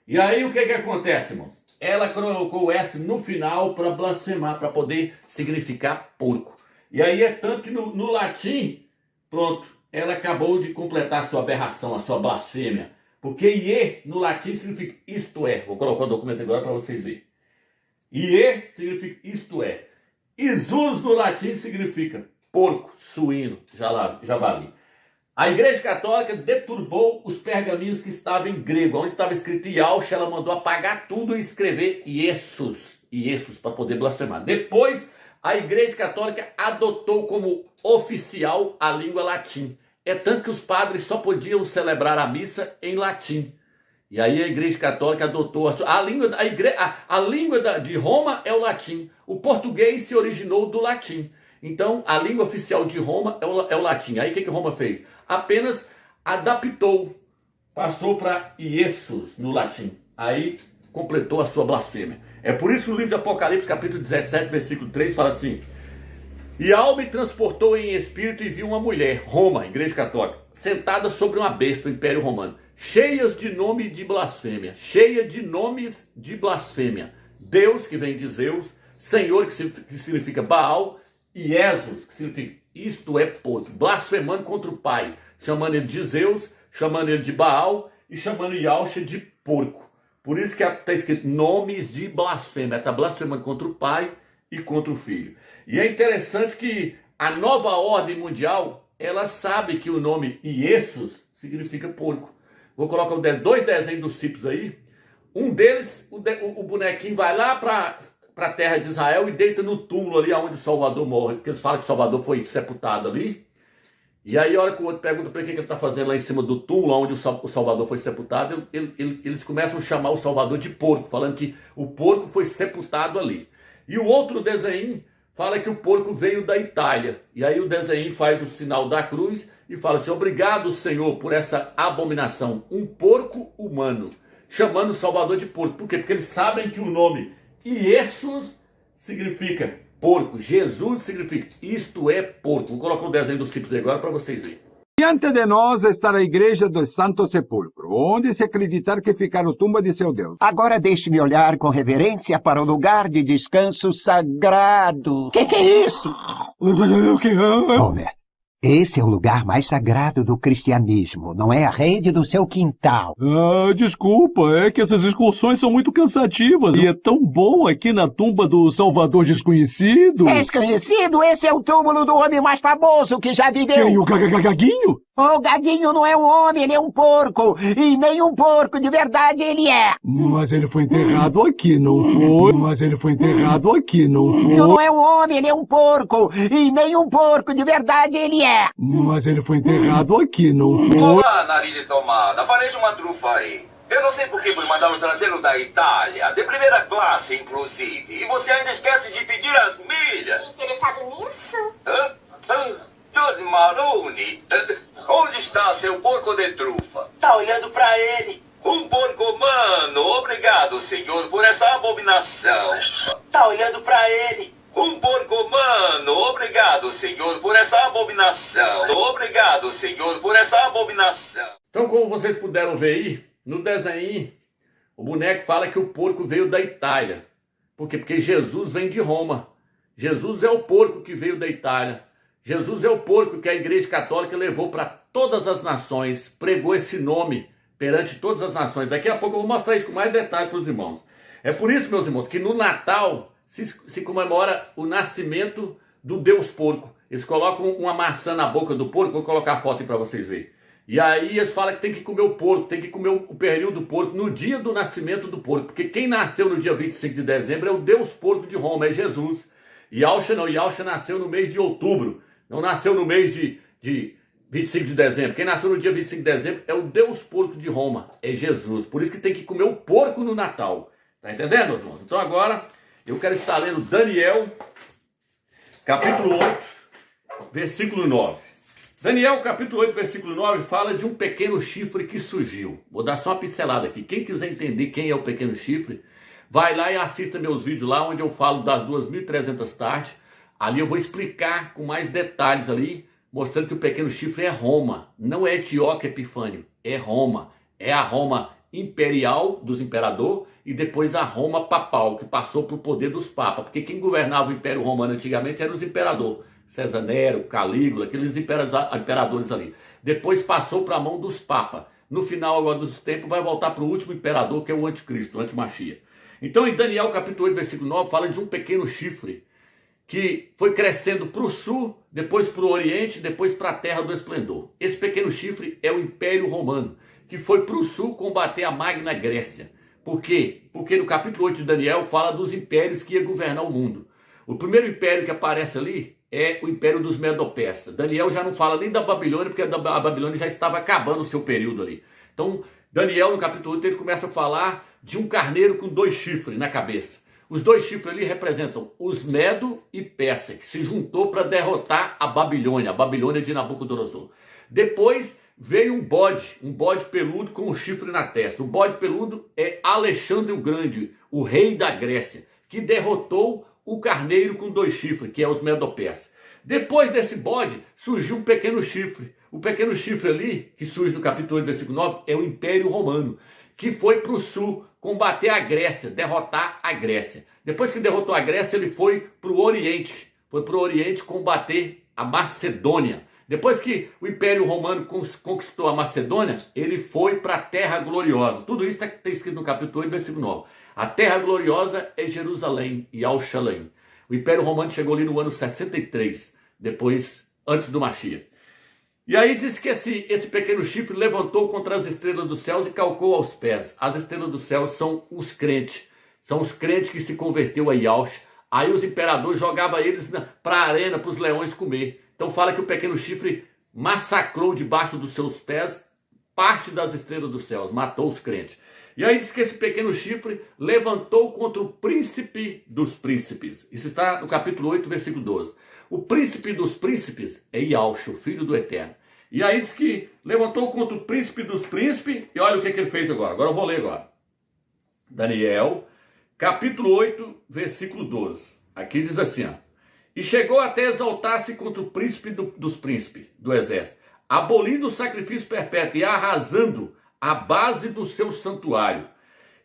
E aí o que acontece, irmãos? Ela colocou o S no final para blasfemar, para poder significar porco. E aí é tanto que no latim, pronto, ela acabou de completar a sua aberração, a sua blasfêmia. Porque ie no latim significa isto é. Vou colocar o documento agora para vocês verem. Ie significa isto é. Isus no latim significa porco, suíno, javali. A Igreja Católica deturbou os pergaminhos que estavam em grego. Onde estava escrito Yaush, ela mandou apagar tudo e escrever Jesus, para poder blasfemar. Depois, a Igreja Católica adotou como oficial a língua latim. É tanto que os padres só podiam celebrar a missa em latim. E aí a Igreja Católica adotou a língua de Roma é o latim. O português se originou do latim. Então, a língua oficial de Roma é o latim. Aí o que Roma fez? Apenas adaptou, passou para Jesus no latim. Aí completou a sua blasfêmia. É por isso que o livro de Apocalipse, capítulo 17, versículo 3, fala assim: e a alma me transportou em espírito e vi uma mulher, Roma, Igreja Católica, sentada sobre uma besta, o Império Romano, cheias de nome de blasfêmia, cheia de nomes de blasfêmia. Deus, que vem de Zeus, Senhor, que significa Baal, e Jesus, que significa isto é porco, blasfemando contra o Pai, chamando ele de Zeus, chamando ele de Baal e chamando Yaush de porco. Por isso que está escrito nomes de blasfêmia, está blasfemando contra o Pai e contra o Filho. E é interessante que a nova ordem mundial, ela sabe que o nome Jesus significa porco. Vou colocar dois desenhos dos cipos aí. Um deles, o bonequinho vai lá para a terra de Israel e deita no túmulo ali onde o Salvador morre. Porque eles falam que o Salvador foi sepultado ali. E aí a hora que o outro pergunta para ele o que ele está fazendo lá em cima do túmulo onde o Salvador foi sepultado, eles começam a chamar o Salvador de porco, falando que o porco foi sepultado ali. E o outro desenho fala que o porco veio da Itália. E aí o desenho faz o sinal da cruz e fala assim: obrigado, Senhor, por essa abominação. Um porco humano, chamando o Salvador de porco. Por quê? Porque eles sabem que o nome Jesus significa porco. Jesus significa isto é porco. Vou colocar o desenho dos cipos agora para vocês verem. Diante de nós está a igreja do Santo Sepulcro, onde se acreditar que ficar o tumba de seu Deus. Agora deixe-me olhar com reverência para o lugar de descanso sagrado. Que é isso? Homer, esse é o lugar mais sagrado do cristianismo, não é a rede do seu quintal. Desculpa, é que essas excursões são muito cansativas e é tão bom aqui na tumba do Salvador Desconhecido. Desconhecido? Esse é o túmulo do homem mais famoso que já viveu. Quem, o Gaguinho? O Gaguinho não é um homem, ele é um porco. E nem um porco de verdade ele é. Mas ele foi enterrado aqui, não foi? Não é um homem, ele é um porco. E nem um porco de verdade ele é. Mas ele foi enterrado aqui, não foi? Olá, nariz de tomada. Fareja uma trufa aí. Eu não sei por que fui mandá-lo trazê-lo da Itália. De primeira classe, inclusive. E você ainda esquece de pedir as milhas. Interessado nisso? George Maroni, onde está seu porco de trufa? Tá olhando pra ele. Um porco humano. Obrigado, senhor, por essa abominação. Tá olhando pra ele. Um porco humano. Obrigado, senhor, por essa abominação. Obrigado, senhor, por essa abominação. Então, como vocês puderam ver aí, no desenho, o boneco fala que o porco veio da Itália. Por quê? Porque Jesus vem de Roma. Jesus é o porco que veio da Itália. Jesus é o porco que a Igreja Católica levou para todas as nações, pregou esse nome perante todas as nações. Daqui a pouco eu vou mostrar isso com mais detalhe para os irmãos. É por isso, meus irmãos, que no Natal se comemora o nascimento do Deus porco. Eles colocam uma maçã na boca do porco, vou colocar a foto aí para vocês verem. E aí eles falam que tem que comer o porco, tem que comer o pernil do porco no dia do nascimento do porco. Porque quem nasceu no dia 25 de dezembro é o Deus porco de Roma, é Jesus. Yaush não, Yaush nasceu no mês de outubro. Não nasceu no mês de 25 de dezembro. Quem nasceu no dia 25 de dezembro é o Deus porco de Roma, é Jesus. Por isso que tem que comer o porco no Natal. Tá entendendo, meus irmãos? Então agora eu quero estar lendo Daniel, capítulo 8. versículo 9. Daniel, capítulo 8, versículo 9, fala de um pequeno chifre que surgiu. Vou dar só uma pincelada aqui. Quem quiser entender quem é o pequeno chifre, vai lá e assista meus vídeos lá, onde eu falo das 2.300 tardes. Ali eu vou explicar com mais detalhes ali, mostrando que o pequeno chifre é Roma. Não é Antioco Epifânio, é Roma. É a Roma imperial dos imperadores e depois a Roma papal, que passou para o poder dos papas. Porque quem governava o Império Romano antigamente eram os imperadores. César Nero, Calígula, aqueles imperadores ali. Depois passou para a mão dos papas. No final agora dos tempos vai voltar para o último imperador, que é o anticristo, o antimachia. Então em Daniel capítulo 8, versículo 9, fala de um pequeno chifre que foi crescendo para o sul, depois para o oriente, depois para a terra do esplendor. Esse pequeno chifre é o Império Romano, que foi para o sul combater a Magna Grécia. Por quê? Porque no capítulo 8 de Daniel fala dos impérios que iam governar o mundo. O primeiro império que aparece ali é o Império dos Medo-Persas. Daniel já não fala nem da Babilônia, porque a Babilônia já estava acabando o seu período ali. Então, Daniel, no capítulo 8, ele começa a falar de um carneiro com 2 chifres na cabeça. Os 2 chifres ali representam os Medo e Persa, que se juntou para derrotar a Babilônia de Nabucodonosor. Depois veio um bode peludo com um chifre na testa. O bode peludo é Alexandre o Grande, o rei da Grécia, que derrotou o carneiro com 2 chifres, que é os Medo-Persas. Depois desse bode, surgiu um pequeno chifre. O pequeno chifre ali, que surge no capítulo 8, versículo 9, é o Império Romano, que foi para o sul combater a Grécia, derrotar a Grécia. Depois que derrotou a Grécia, ele foi para o Oriente. Foi para o Oriente combater a Macedônia. Depois que o Império Romano conquistou a Macedônia, ele foi para a Terra Gloriosa. Tudo isso está escrito no capítulo 8, versículo 9. A Terra Gloriosa é Jerusalém e Al-Shalem. O Império Romano chegou ali no ano 63, antes do Machia. E aí diz que esse pequeno chifre levantou contra as estrelas dos céus e calcou aos pés. As estrelas dos céus são os crentes. São os crentes que se converteu a Yahshua. Aí os imperadores jogavam eles para a arena, para os leões comer. Então fala que o pequeno chifre massacrou debaixo dos seus pés parte das estrelas dos céus, matou os crentes. E aí diz que esse pequeno chifre levantou contra o príncipe dos príncipes. Isso está no capítulo 8, versículo 12. O príncipe dos príncipes é Yahshua, o filho do Eterno. E aí diz que levantou contra o príncipe dos príncipes, e olha o que ele fez agora. Agora eu vou ler agora. Daniel, capítulo 8, versículo 12. Aqui diz assim, ó. E chegou até exaltar-se contra o príncipe dos príncipes, do exército, abolindo o sacrifício perpétuo e arrasando a base do seu santuário.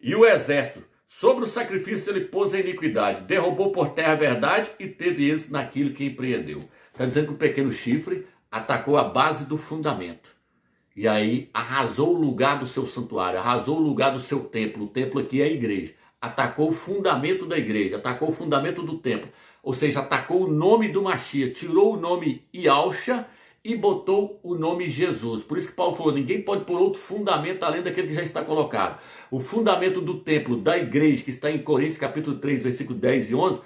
E o exército, sobre o sacrifício ele pôs a iniquidade, derrubou por terra a verdade e teve êxito naquilo que empreendeu. Está dizendo que o pequeno chifre atacou a base do fundamento. E aí arrasou o lugar do seu santuário, arrasou o lugar do seu templo. O templo aqui é a igreja. Atacou o fundamento da igreja, atacou o fundamento do templo. Ou seja, atacou o nome do Machia, tirou o nome Yahshua e botou o nome Jesus. Por isso que Paulo falou, ninguém pode pôr outro fundamento além daquele que já está colocado. O fundamento do templo, da igreja, que está em Coríntios capítulo 3, versículo 10 e 11,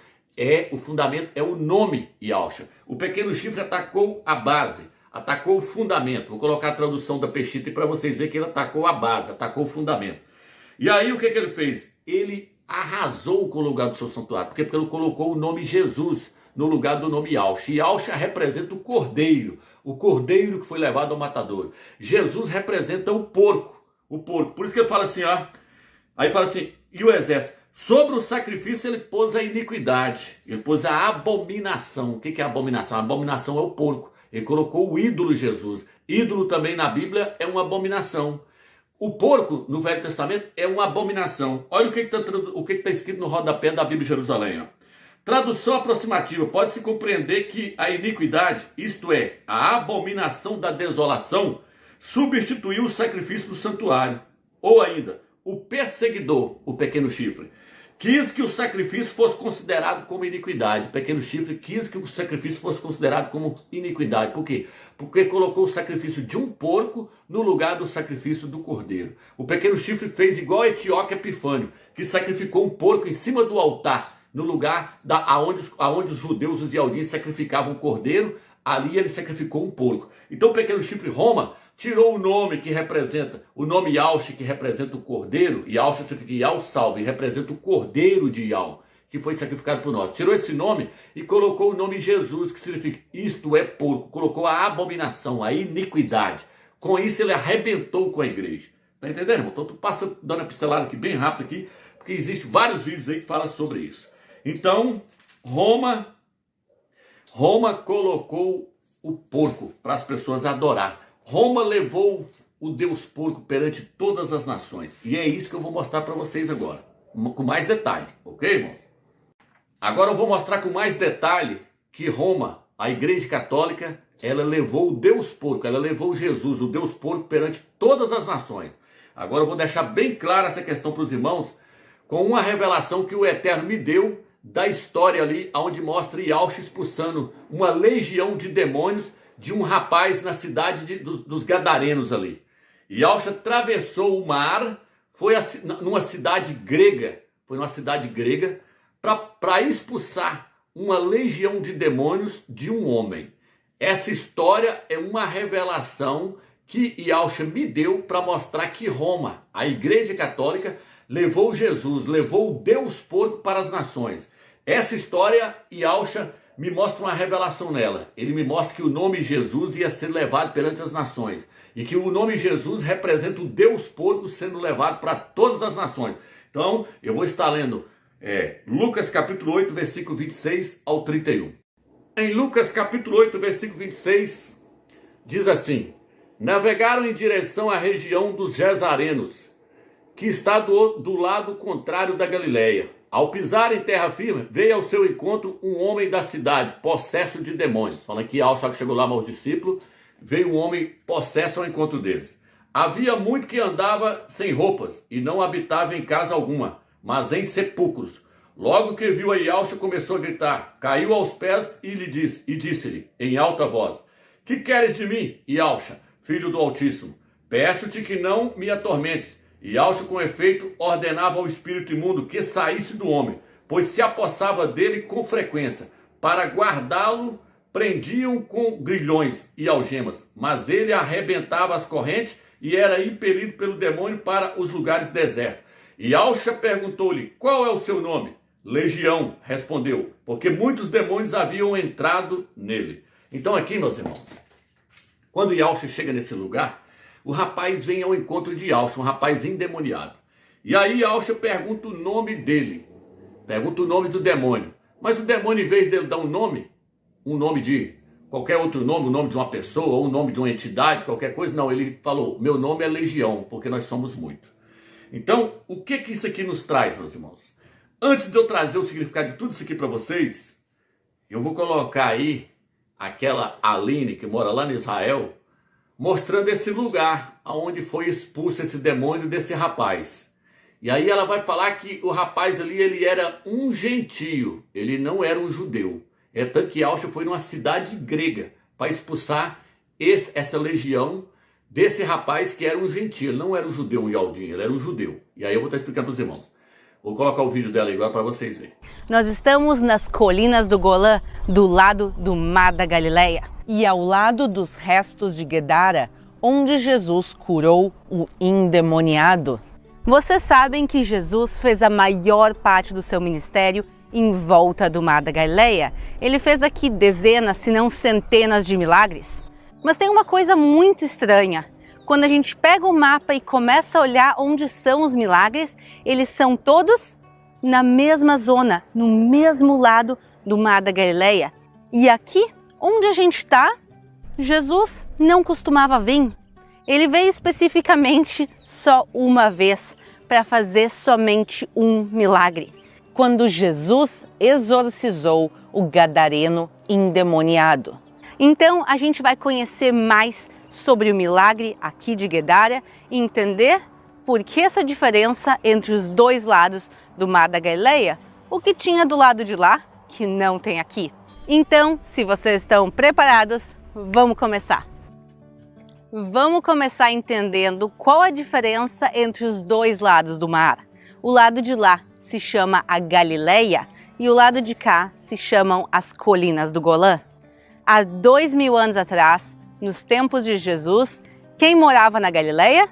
o fundamento é o nome Yahshua. O pequeno chifre atacou a base, atacou o fundamento. Vou colocar a tradução da Peshitta para vocês verem que ele atacou a base, atacou o fundamento. E aí o que ele fez? Ele arrasou com o lugar do seu santuário. Porque ele colocou o nome Jesus no lugar do nome Yahshua. E Yahshua representa o cordeiro que foi levado ao matadouro. Jesus representa o porco. Por isso que ele fala assim, ó. Aí fala assim, e o exército? Sobre o sacrifício ele pôs a iniquidade. Ele pôs a abominação. O que é a abominação? A abominação é o porco. Ele colocou o ídolo Jesus. Ídolo também na Bíblia é uma abominação. O porco, no Velho Testamento, é uma abominação. Olha o que está escrito no rodapé da Bíblia de Jerusalém. Ó. Tradução aproximativa. Pode-se compreender que a iniquidade, isto é, a abominação da desolação, substituiu o sacrifício do santuário. Ou ainda, o perseguidor, o pequeno chifre, quis que o sacrifício fosse considerado como iniquidade. O pequeno chifre quis que o sacrifício fosse considerado como iniquidade. Por quê? Porque colocou o sacrifício de um porco no lugar do sacrifício do cordeiro. O pequeno chifre fez igual a Antioco Epifânio, que sacrificou um porco em cima do altar, no lugar aonde os judeus, os ialdins, sacrificavam o cordeiro, ali ele sacrificou um porco. Então o pequeno chifre Roma tirou o nome que representa, o nome Yahshua que representa o cordeiro, Yahshua significa Yah salve, representa o cordeiro de Yah, que foi sacrificado por nós. Tirou esse nome e colocou o nome Jesus, que significa isto é porco. Colocou a abominação, a iniquidade. Com isso ele arrebentou com a igreja. Tá entendendo, irmão? Então tu passa dando a pincelada aqui bem rápido aqui, porque existem vários vídeos aí que falam sobre isso. Então, Roma colocou o porco para as pessoas adorar. Roma levou o Deus porco perante todas as nações. E é isso que eu vou mostrar para vocês agora, com mais detalhe, ok, irmãos? Agora eu vou mostrar com mais detalhe que Roma, a Igreja Católica, ela levou o Deus porco, ela levou Jesus, o Deus porco, perante todas as nações. Agora eu vou deixar bem clara essa questão para os irmãos, com uma revelação que o Eterno me deu da história ali, onde mostra Yahshua expulsando uma legião de demônios de um rapaz na cidade dos Gadarenos ali. Yahshua atravessou o mar, foi numa cidade grega, para expulsar uma legião de demônios de um homem. Essa história é uma revelação que Yahshua me deu para mostrar que Roma, a Igreja Católica, levou Jesus, levou o Deus porco para as nações. Essa história, Yahshua me mostra uma revelação nela. Ele me mostra que o nome Jesus ia ser levado perante as nações. E que o nome Jesus representa o Deus porco sendo levado para todas as nações. Então, eu vou estar lendo Lucas capítulo 8, versículo 26 ao 31. Em Lucas capítulo 8, versículo 26, diz assim: navegaram em direção à região dos Gesarenos, que está do lado contrário da Galileia. Ao pisar em terra firme, veio ao seu encontro um homem da cidade, possesso de demônios. Fala que Yahshua chegou lá aos discípulos, veio um homem possesso ao encontro deles. Havia muito que andava sem roupas e não habitava em casa alguma, mas em sepulcros. Logo que viu a Yahshua, começou a gritar, caiu aos pés e disse-lhe em alta voz: que queres de mim, Yahshua, filho do Altíssimo? Peço-te que não me atormentes. E Yahshua, com efeito, ordenava ao espírito imundo que saísse do homem, pois se apossava dele com frequência. Para guardá-lo, prendiam com grilhões e algemas, mas ele arrebentava as correntes e era impelido pelo demônio para os lugares desertos. E Yahshua perguntou-lhe: qual é o seu nome? Legião, respondeu, porque muitos demônios haviam entrado nele. Então aqui, meus irmãos, quando Yahshua chega nesse lugar, o rapaz vem ao encontro de Yahshua, um rapaz endemoniado. E aí Yahshua pergunta o nome dele, pergunta o nome do demônio. Mas o demônio, em vez dele dar um nome de qualquer outro nome, o nome de uma pessoa, ou o nome de uma entidade, qualquer coisa, não, ele falou: meu nome é Legião, porque nós somos muitos. Então, o que isso aqui nos traz, meus irmãos? Antes de eu trazer o significado de tudo isso aqui para vocês, eu vou colocar aí aquela Aline que mora lá em Israel, mostrando esse lugar onde foi expulso esse demônio desse rapaz. E aí ela vai falar que o rapaz ali, ele era um gentio, ele não era um judeu. É tanto que Yahshua foi numa cidade grega para expulsar essa legião desse rapaz que era um gentio. Ele não era um judeu, um Yaldim, ele era um judeu. E aí eu vou estar explicando para os irmãos. Vou colocar o vídeo dela agora para vocês verem. Nós estamos nas colinas do Golã, do lado do Mar da Galileia e ao lado dos restos de Gedara, onde Jesus curou o endemoniado. Vocês sabem que Jesus fez a maior parte do seu ministério em volta do Mar da Galileia. Ele fez aqui dezenas, se não centenas de milagres. Mas tem uma coisa muito estranha. Quando a gente pega o mapa e começa a olhar onde são os milagres, eles são todos na mesma zona, no mesmo lado do Mar da Galileia. E aqui, onde a gente está, Jesus não costumava vir. Ele veio especificamente só uma vez para fazer somente um milagre. Quando Jesus exorcizou o gadareno endemoniado. Então a gente vai conhecer mais sobre o milagre aqui de Gedara e entender por que essa diferença entre os dois lados do Mar da Galileia, o que tinha do lado de lá que não tem aqui. Então, se vocês estão preparados, vamos começar. Vamos começar entendendo qual a diferença entre os dois lados do mar. O lado de lá se chama a Galileia e o lado de cá se chamam as colinas do Golã. Há 2000 anos atrás, nos tempos de Jesus, quem morava na Galileia?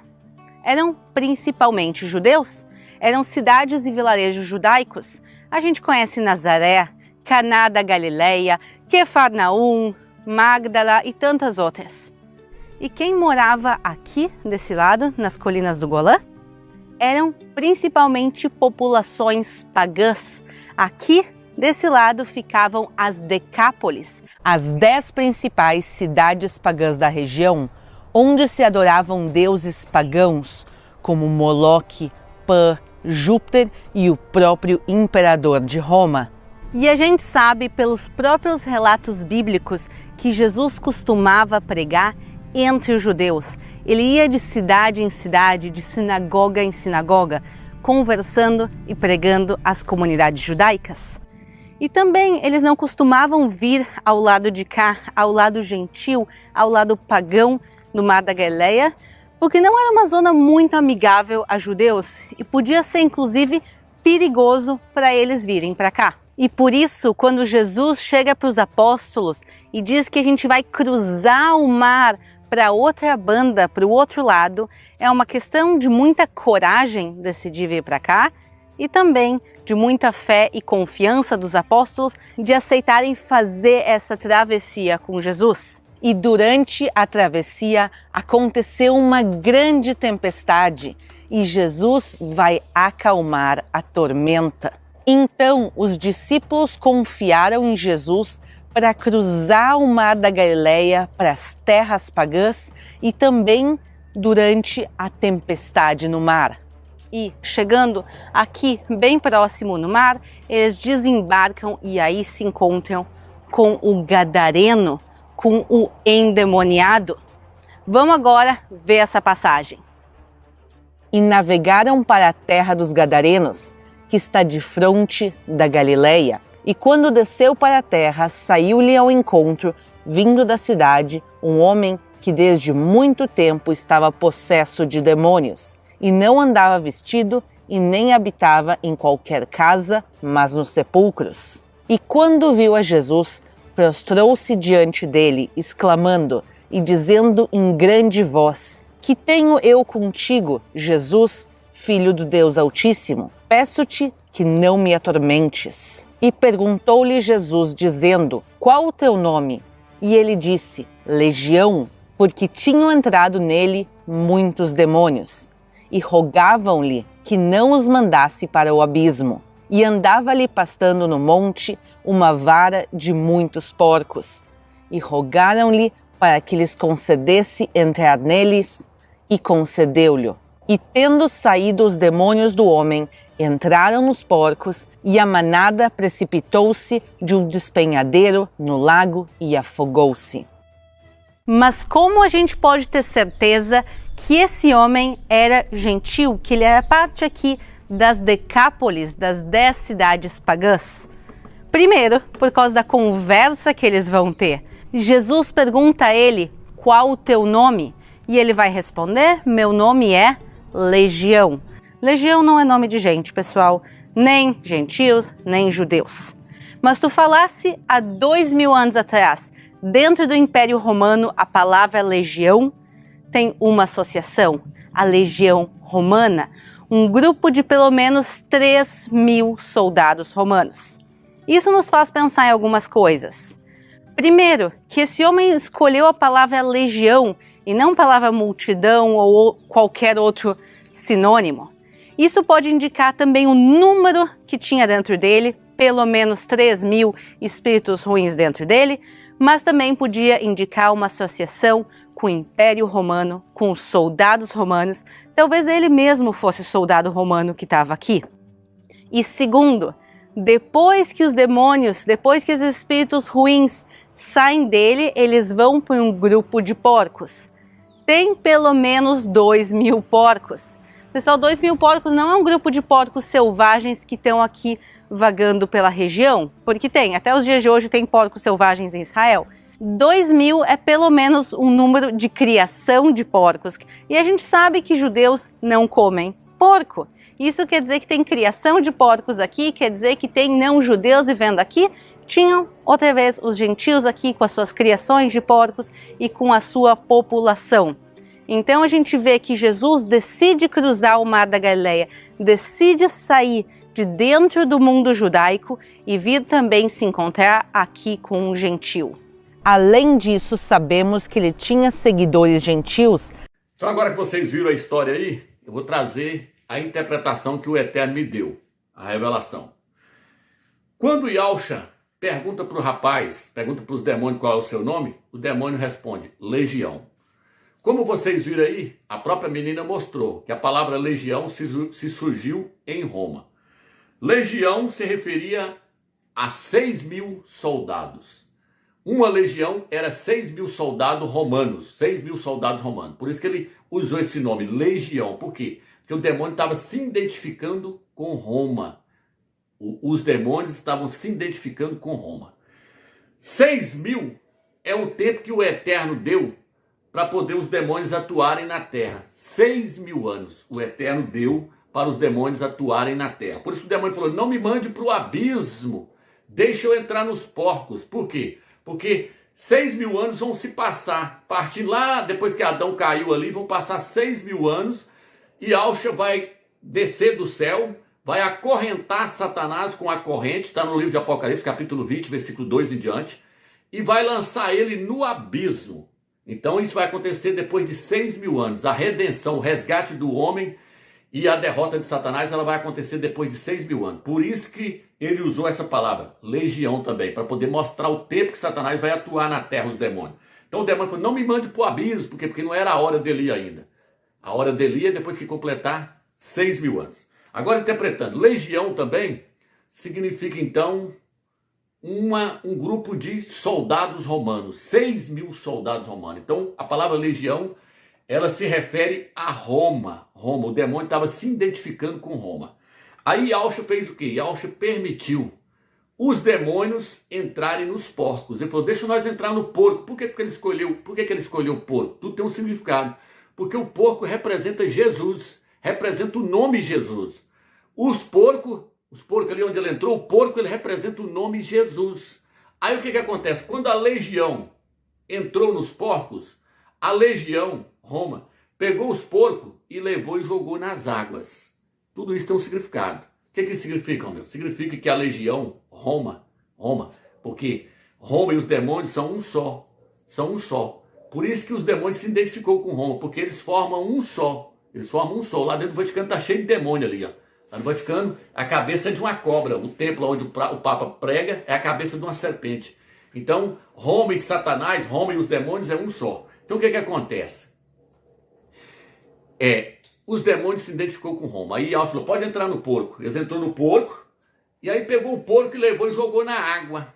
Eram principalmente judeus. Eram cidades e vilarejos judaicos. A gente conhece Nazaré, Caná da Galileia, Quefarnaum, Magdala e tantas outras. E quem morava aqui, desse lado, nas colinas do Golã? Eram principalmente populações pagãs. Aqui, desse lado, ficavam as Decápolis, as 10 principais cidades pagãs da região, onde se adoravam deuses pagãos, como Moloque, Pan, Júpiter e o próprio imperador de Roma. E a gente sabe pelos próprios relatos bíblicos que Jesus costumava pregar entre os judeus. Ele ia de cidade em cidade, de sinagoga em sinagoga, conversando e pregando às comunidades judaicas. E também eles não costumavam vir ao lado de cá, ao lado gentil, ao lado pagão do Mar da Galileia, porque não era uma zona muito amigável a judeus e podia ser inclusive perigoso para eles virem para cá. E por isso, quando Jesus chega para os apóstolos e diz que a gente vai cruzar o mar para outra banda, para o outro lado, é uma questão de muita coragem decidir vir para cá e também de muita fé e confiança dos apóstolos de aceitarem fazer essa travessia com Jesus. E durante a travessia aconteceu uma grande tempestade e Jesus vai acalmar a tormenta. Então os discípulos confiaram em Jesus para cruzar o Mar da Galileia para as terras pagãs e também durante a tempestade no mar. E chegando aqui bem próximo no mar, eles desembarcam e aí se encontram com o gadareno, com o endemoniado. Vamos agora ver essa passagem. E navegaram para a terra dos gadarenos, que está de fronte da Galileia. E quando desceu para a terra, saiu-lhe ao encontro, vindo da cidade, um homem que desde muito tempo estava possesso de demônios, e não andava vestido e nem habitava em qualquer casa, mas nos sepulcros. E quando viu a Jesus, prostrou-se diante dele, exclamando e dizendo em grande voz: Que tenho eu contigo, Jesus, Filho do Deus Altíssimo? Peço-te que não me atormentes. E perguntou-lhe Jesus, dizendo: Qual o teu nome? E ele disse: Legião, porque tinham entrado nele muitos demônios. E rogavam-lhe que não os mandasse para o abismo. E andava-lhe pastando no monte uma vara de muitos porcos. E rogaram-lhe para que lhes concedesse entrar neles, e concedeu-lhe. E tendo saído os demônios do homem, entraram nos porcos, e a manada precipitou-se de um despenhadeiro no lago e afogou-se. Mas como a gente pode ter certeza que esse homem era gentil, que ele era parte aqui das Decápolis, das 10 cidades pagãs? Primeiro, por causa da conversa que eles vão ter. Jesus pergunta a ele: qual o teu nome? E ele vai responder: meu nome é Legião. Legião não é nome de gente, pessoal, nem gentios, nem judeus. Mas tu falasse há 2000 anos atrás, dentro do Império Romano, a palavra legião tem uma associação, a Legião Romana, um grupo de pelo menos 3.000 soldados romanos. Isso nos faz pensar em algumas coisas. Primeiro, que esse homem escolheu a palavra legião e não a palavra multidão ou qualquer outro sinônimo. Isso pode indicar também o número que tinha dentro dele, pelo menos 3.000 espíritos ruins dentro dele, mas também podia indicar uma associação com o Império Romano, com os soldados romanos. Talvez ele mesmo fosse soldado romano que estava aqui. E segundo, depois que os demônios, depois que os espíritos ruins saem dele, eles vão para um grupo de porcos. Tem pelo menos 2.000 porcos. Pessoal, 2.000 porcos não é um grupo de porcos selvagens que estão aqui vagando pela região, porque tem, até os dias de hoje tem porcos selvagens em Israel. 2.000 é pelo menos um número de criação de porcos. E a gente sabe que judeus não comem porco. Isso quer dizer que tem criação de porcos aqui, quer dizer que tem não judeus vivendo aqui. Tinham, outra vez, os gentios aqui com as suas criações de porcos e com a sua população. Então a gente vê que Jesus decide cruzar o Mar da Galileia, decide sair de dentro do mundo judaico e vir também se encontrar aqui com um gentil. Além disso, sabemos que ele tinha seguidores gentios. Então agora que vocês viram a história aí, eu vou trazer a interpretação que o Eterno me deu, a revelação. Quando Yahshua pergunta para o rapaz, pergunta para os demônios qual é o seu nome, o demônio responde, legião. Como vocês viram aí, a própria menina mostrou que a palavra legião se surgiu em Roma. Legião se referia a 6.000 soldados. Uma legião era 6.000 soldados romanos, 6.000 soldados romanos. Por isso que ele usou esse nome, legião. Por quê? Porque o demônio estava se identificando com Roma. Os demônios estavam se identificando com Roma. 6.000 é o tempo que o Eterno deu para poder os demônios atuarem na terra. 6.000 anos o Eterno deu para os demônios atuarem na terra. Por isso o demônio falou, não me mande para o abismo, deixa eu entrar nos porcos. Por quê? Porque 6.000 anos vão se passar. Partindo lá, depois que Adão caiu ali, vão passar 6.000 anos e Yahshua vai descer do céu, vai acorrentar Satanás com a corrente, está no livro de Apocalipse, capítulo 20, versículo 2 em diante, e vai lançar ele no abismo. Então isso vai acontecer depois de 6.000 anos. A redenção, o resgate do homem e a derrota de Satanás, ela vai acontecer depois de 6.000 anos. Por isso que ele usou essa palavra, legião também, para poder mostrar o tempo que Satanás vai atuar na terra, os demônios. Então o demônio falou, não me mande para o abismo, porque não era a hora dele ir ainda. A hora dele é depois que completar 6.000 anos. Agora interpretando, legião também significa então um grupo de soldados romanos, 6.000 soldados romanos. Então a palavra legião, ela se refere a Roma. Roma, o demônio estava se identificando com Roma. Aí Yahshua fez o quê? Yahshua permitiu os demônios entrarem nos porcos. Ele falou, deixa nós entrar no porco. Por que ele escolheu o porco? Tudo tem um significado. Porque o porco representa Jesus, representa o nome Jesus. Os porcos ali onde ele entrou, o porco ele representa o nome Jesus. Aí o que acontece? Quando a legião entrou nos porcos, a legião, Roma, pegou os porcos e levou e jogou nas águas. Tudo isso tem um significado. O que significa, meu? Significa que a legião, Roma, porque Roma e os demônios são um só. Por isso que os demônios se identificou com Roma, porque eles formam um só. Lá dentro do Vaticano está cheio de demônio ali, ó. Lá no Vaticano, a cabeça é de uma cobra. O templo onde o Papa prega é a cabeça de uma serpente. Então, Roma e Satanás, Roma e os demônios é um só. Então, o que acontece? Os demônios se identificou com Roma. Aí Yahshua falou, pode entrar no porco. Eles entrou no porco, e aí pegou o porco e levou e jogou na água.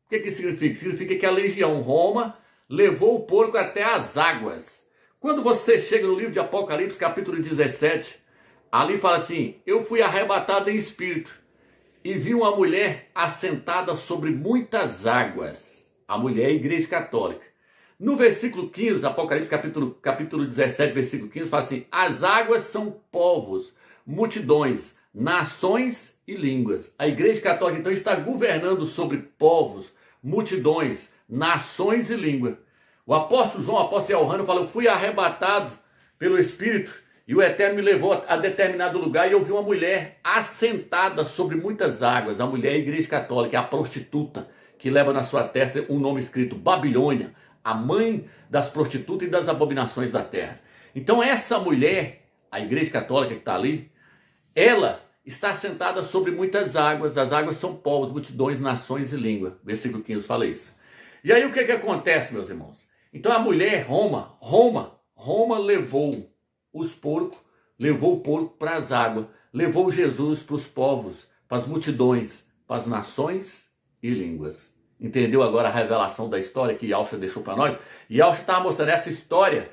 O que significa? Significa que a legião Roma levou o porco até as águas. Quando você chega no livro de Apocalipse, capítulo 17, ali fala assim, eu fui arrebatado em espírito e vi uma mulher assentada sobre muitas águas. A mulher é a Igreja Católica. No versículo 15, Apocalipse capítulo 17, versículo 15, fala assim, as águas são povos, multidões, nações e línguas. A Igreja Católica então está governando sobre povos, multidões, nações e línguas. O apóstolo João, o apóstolo Yohana fala, eu fui arrebatado pelo Espírito e o Eterno me levou a determinado lugar e eu vi uma mulher assentada sobre muitas águas. A mulher é a Igreja Católica, é a prostituta que leva na sua testa um nome escrito Babilônia, a mãe das prostitutas e das abominações da terra. Então essa mulher, a Igreja Católica que está ali, ela está assentada sobre muitas águas. As águas são povos, multidões, nações e língua. Versículo 15 fala isso. E aí o que acontece, meus irmãos? Então a mulher, Roma levou os porcos, levou o porco para as águas, levou Jesus para os povos, para as multidões, para as nações e línguas. Entendeu agora a revelação da história que Yahshua deixou para nós? E Yahshua estava mostrando essa história,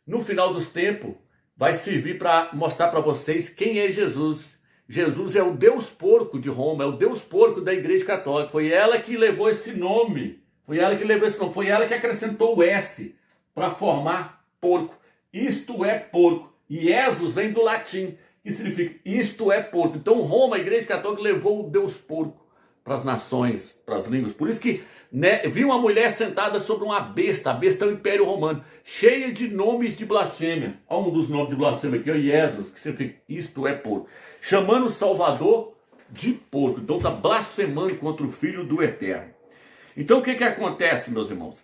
no final dos tempos, vai servir para mostrar para vocês quem é Jesus. Jesus é o Deus porco de Roma, é o Deus porco da Igreja Católica. Foi ela que levou esse nome. Foi ela que acrescentou o S para formar porco. Isto é porco. E Jesus vem do latim, que significa isto é porco. Então Roma, a Igreja Católica, levou o Deus porco para as nações, para as línguas. Por isso que viu uma mulher sentada sobre uma besta. A besta é o Império Romano, cheia de nomes de blasfêmia. Olha um dos nomes de blasfêmia aqui, Jesus, que significa isto é porco. Chamando o Salvador de porco. Então está blasfemando contra o Filho do Eterno. Então o que acontece, meus irmãos?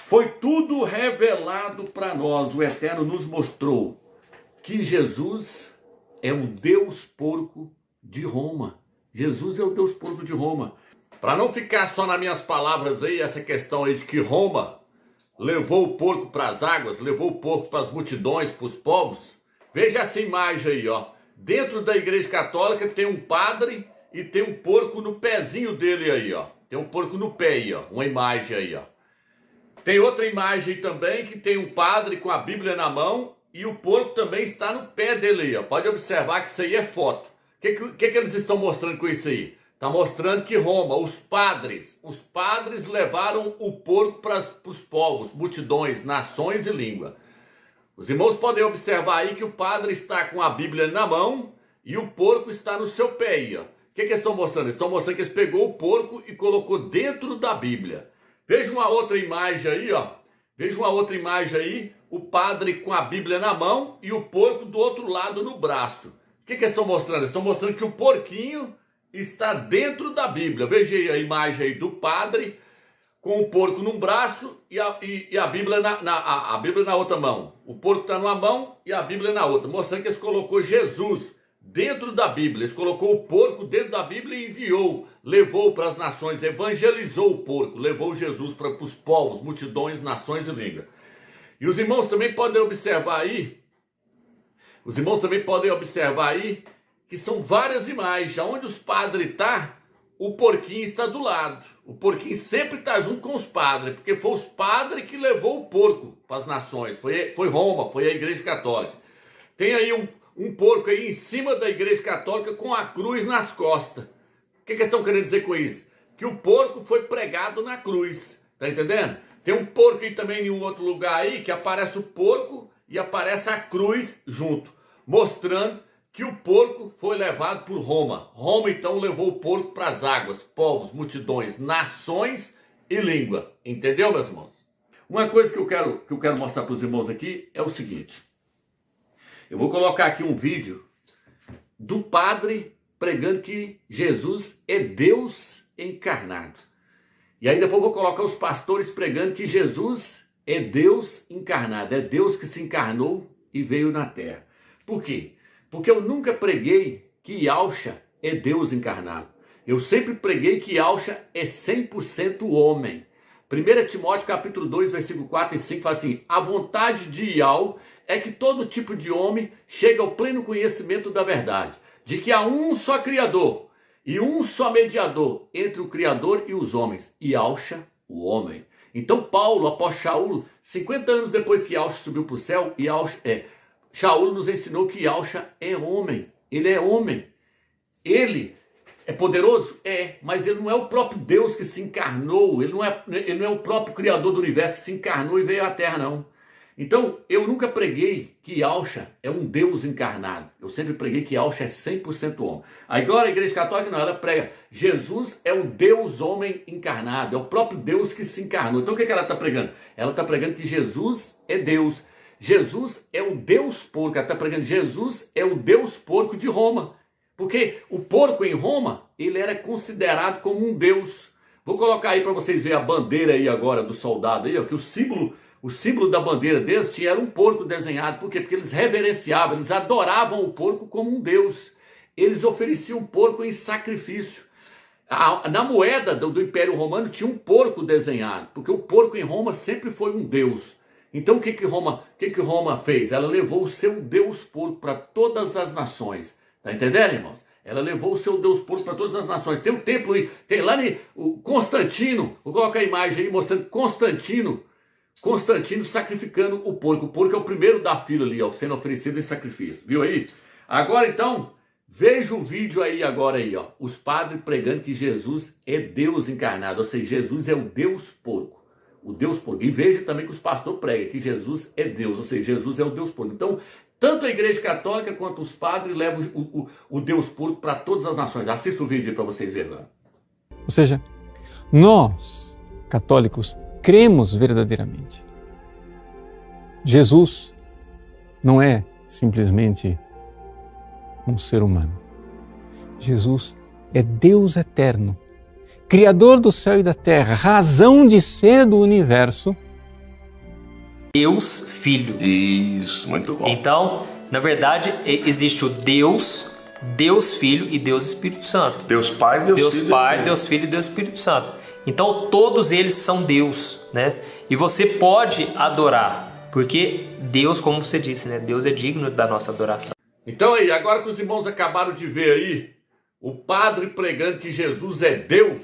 Foi tudo revelado para nós. O Eterno nos mostrou que Jesus é o Deus porco de Roma. Jesus é o Deus porco de Roma. Para não ficar só nas minhas palavras aí, essa questão aí de que Roma levou o porco para as águas, levou o porco para as multidões, para os povos. Veja essa imagem aí, ó. Dentro da Igreja Católica tem um padre e tem um porco no pezinho dele aí, ó. Tem um porco no pé aí, ó. Uma imagem aí, ó. Tem outra imagem também que tem um padre com a Bíblia na mão e o porco também está no pé dele aí, ó. Pode observar que isso aí é foto. O que eles estão mostrando com isso aí? Está mostrando que Roma, os padres levaram o porco para os povos, multidões, nações e língua. Os irmãos podem observar aí que o padre está com a Bíblia na mão e o porco está no seu pé aí, ó. O que eles estão mostrando? Eles estão mostrando que eles pegou o porco e colocou dentro da Bíblia. Veja uma outra imagem aí, ó. Veja uma outra imagem aí, o padre com a Bíblia na mão e o porco do outro lado no braço. O que eles estão mostrando? Eles estão mostrando que o porquinho está dentro da Bíblia. Veja aí a imagem aí do padre com o porco num braço e a Bíblia a Bíblia na outra mão. O porco está numa mão e a Bíblia na outra, mostrando que eles colocou Jesus dentro da Bíblia. Eles colocou o porco dentro da Bíblia e enviou, levou para as nações, evangelizou o porco, levou Jesus para os povos, multidões, nações e língua. E os irmãos também podem observar aí, que são várias imagens. Onde os padres estão, o porquinho está do lado. O porquinho sempre está junto com os padres, porque foi os padres que levou o porco para as nações. Foi Roma, foi a Igreja Católica. Tem aí um porco aí em cima da Igreja Católica com a cruz nas costas. O que eles estão querendo dizer com isso? Que o porco foi pregado na cruz. Tá entendendo? Tem um porco aí também em um outro lugar aí que aparece o porco e aparece a cruz junto, mostrando que o porco foi levado por Roma. Roma, então, levou o porco para as águas, povos, multidões, nações e língua. Entendeu, meus irmãos? Uma coisa que eu quero mostrar para os irmãos aqui é o seguinte. Eu vou colocar aqui um vídeo do padre pregando que Jesus é Deus encarnado. E aí depois eu vou colocar os pastores pregando que Jesus é Deus encarnado. É Deus que se encarnou e veio na terra. Por quê? Porque eu nunca preguei que Yahshua é Deus encarnado. Eu sempre preguei que Yahshua é 100% homem. 1 Timóteo capítulo 2, versículo 4 e 5 fala assim: a vontade de Yahweh é que todo tipo de homem chegue ao pleno conhecimento da verdade, de que há um só Criador e um só mediador entre o Criador e os homens, Yahshua, o homem. Então Paulo, após Shaul, 50 anos depois que Yahshua subiu para o céu, Shaul nos ensinou que Yahshua é homem. Ele é homem. Ele é poderoso? É, mas ele não é o próprio Deus que se encarnou. Ele não é o próprio Criador do universo que se encarnou e veio à Terra, não. Então, eu nunca preguei que Yahshua é um Deus encarnado. Eu sempre preguei que Yahshua é 100% homem. Agora a Igreja Católica não, ela prega Jesus é o Deus homem encarnado. É o próprio Deus que se encarnou. Então o que ela está pregando? Ela está pregando que Jesus é Deus. Jesus é o Deus porco. Ela está pregando Jesus é o Deus porco de Roma. Porque o porco em Roma, ele era considerado como um deus. Vou colocar aí para vocês verem a bandeira aí agora do soldado aí, ó, que o símbolo da bandeira deles era um porco desenhado. Por quê? Porque eles reverenciavam, eles adoravam o porco como um deus. Eles ofereciam o porco em sacrifício. Na moeda do Império Romano tinha um porco desenhado, porque o porco em Roma sempre foi um deus. Então o que Roma fez? Ela levou o seu Deus porco para todas as nações. Tá entendendo, irmãos? Ela levou o seu Deus porco para todas as nações. Tem um templo aí, tem lá o Constantino, vou colocar a imagem aí mostrando Constantino sacrificando o porco. O porco é o primeiro da fila ali, ó, sendo oferecido em sacrifício. Viu aí? Agora então, veja o vídeo aí agora aí, ó. Os padres pregando que Jesus é Deus encarnado, ou seja, Jesus é o Deus porco. O Deus porco. E veja também que os pastores pregam que Jesus é Deus, ou seja, Jesus é o Deus porco. Então, tanto a Igreja Católica quanto os padres levam o Deus porco para todas as nações. Assista o vídeo aí para vocês verem agora. Ou seja, nós, católicos, cremos verdadeiramente. Jesus não é simplesmente um ser humano. Jesus é Deus eterno, Criador do céu e da terra, razão de ser do universo. Deus Filho. Isso, muito bom. Então, na verdade, existe o Deus, Deus Filho e Deus Espírito Santo. Deus Pai, Deus Pai, Deus Filho e Deus Espírito Santo. Então, todos eles são Deus, né? E você pode adorar, porque Deus, como você disse, né? Deus é digno da nossa adoração. Então aí, agora que os irmãos acabaram de ver aí, o padre pregando que Jesus é Deus,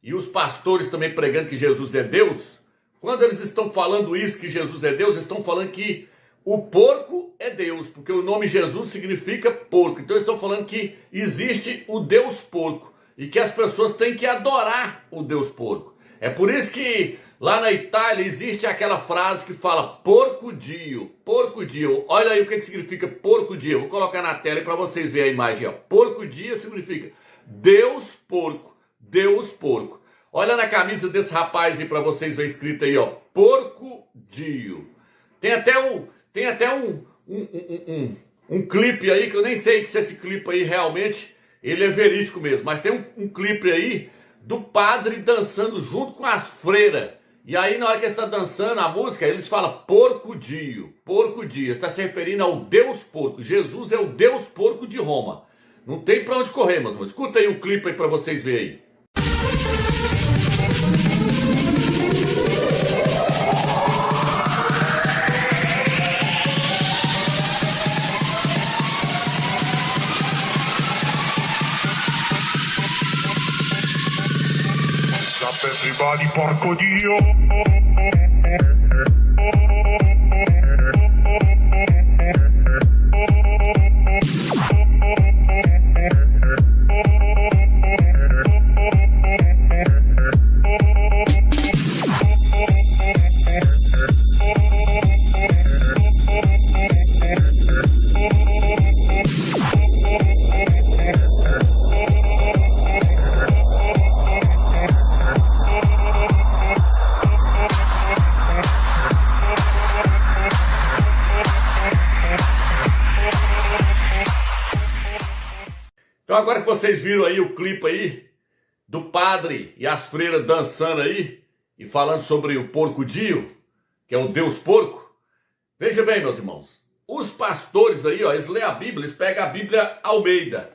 e os pastores também pregando que Jesus é Deus, quando eles estão falando isso, que Jesus é Deus, eles estão falando que o porco é Deus, porque o nome Jesus significa porco. Então eles estão falando que existe o Deus porco e que as pessoas têm que adorar o Deus porco. É por isso que lá na Itália existe aquela frase que fala porco dio, porco dio. Olha aí o que significa porco dio. Vou colocar na tela para vocês verem a imagem. Ó. Porco dio significa Deus porco, Deus porco. Olha na camisa desse rapaz aí para vocês verem escrito aí, ó, porco dio. Tem até um clipe aí que eu nem sei se esse clipe aí realmente ele é verídico mesmo, mas tem um clipe aí do padre dançando junto com as freiras. E aí na hora que ele está dançando a música, eles falam porco dio, porco dio. Está se referindo ao Deus porco. Jesus é o Deus porco de Roma. Não tem para onde correr, meus irmãos. Escuta aí o clipe aí para vocês verem aí. Everybody, porco dio. Então agora que vocês viram aí o clipe aí do padre e as freiras dançando aí e falando sobre o porco dio, que é o Deus porco, veja bem, meus irmãos, os pastores aí, ó, eles lêem a Bíblia, eles pegam a Bíblia Almeida.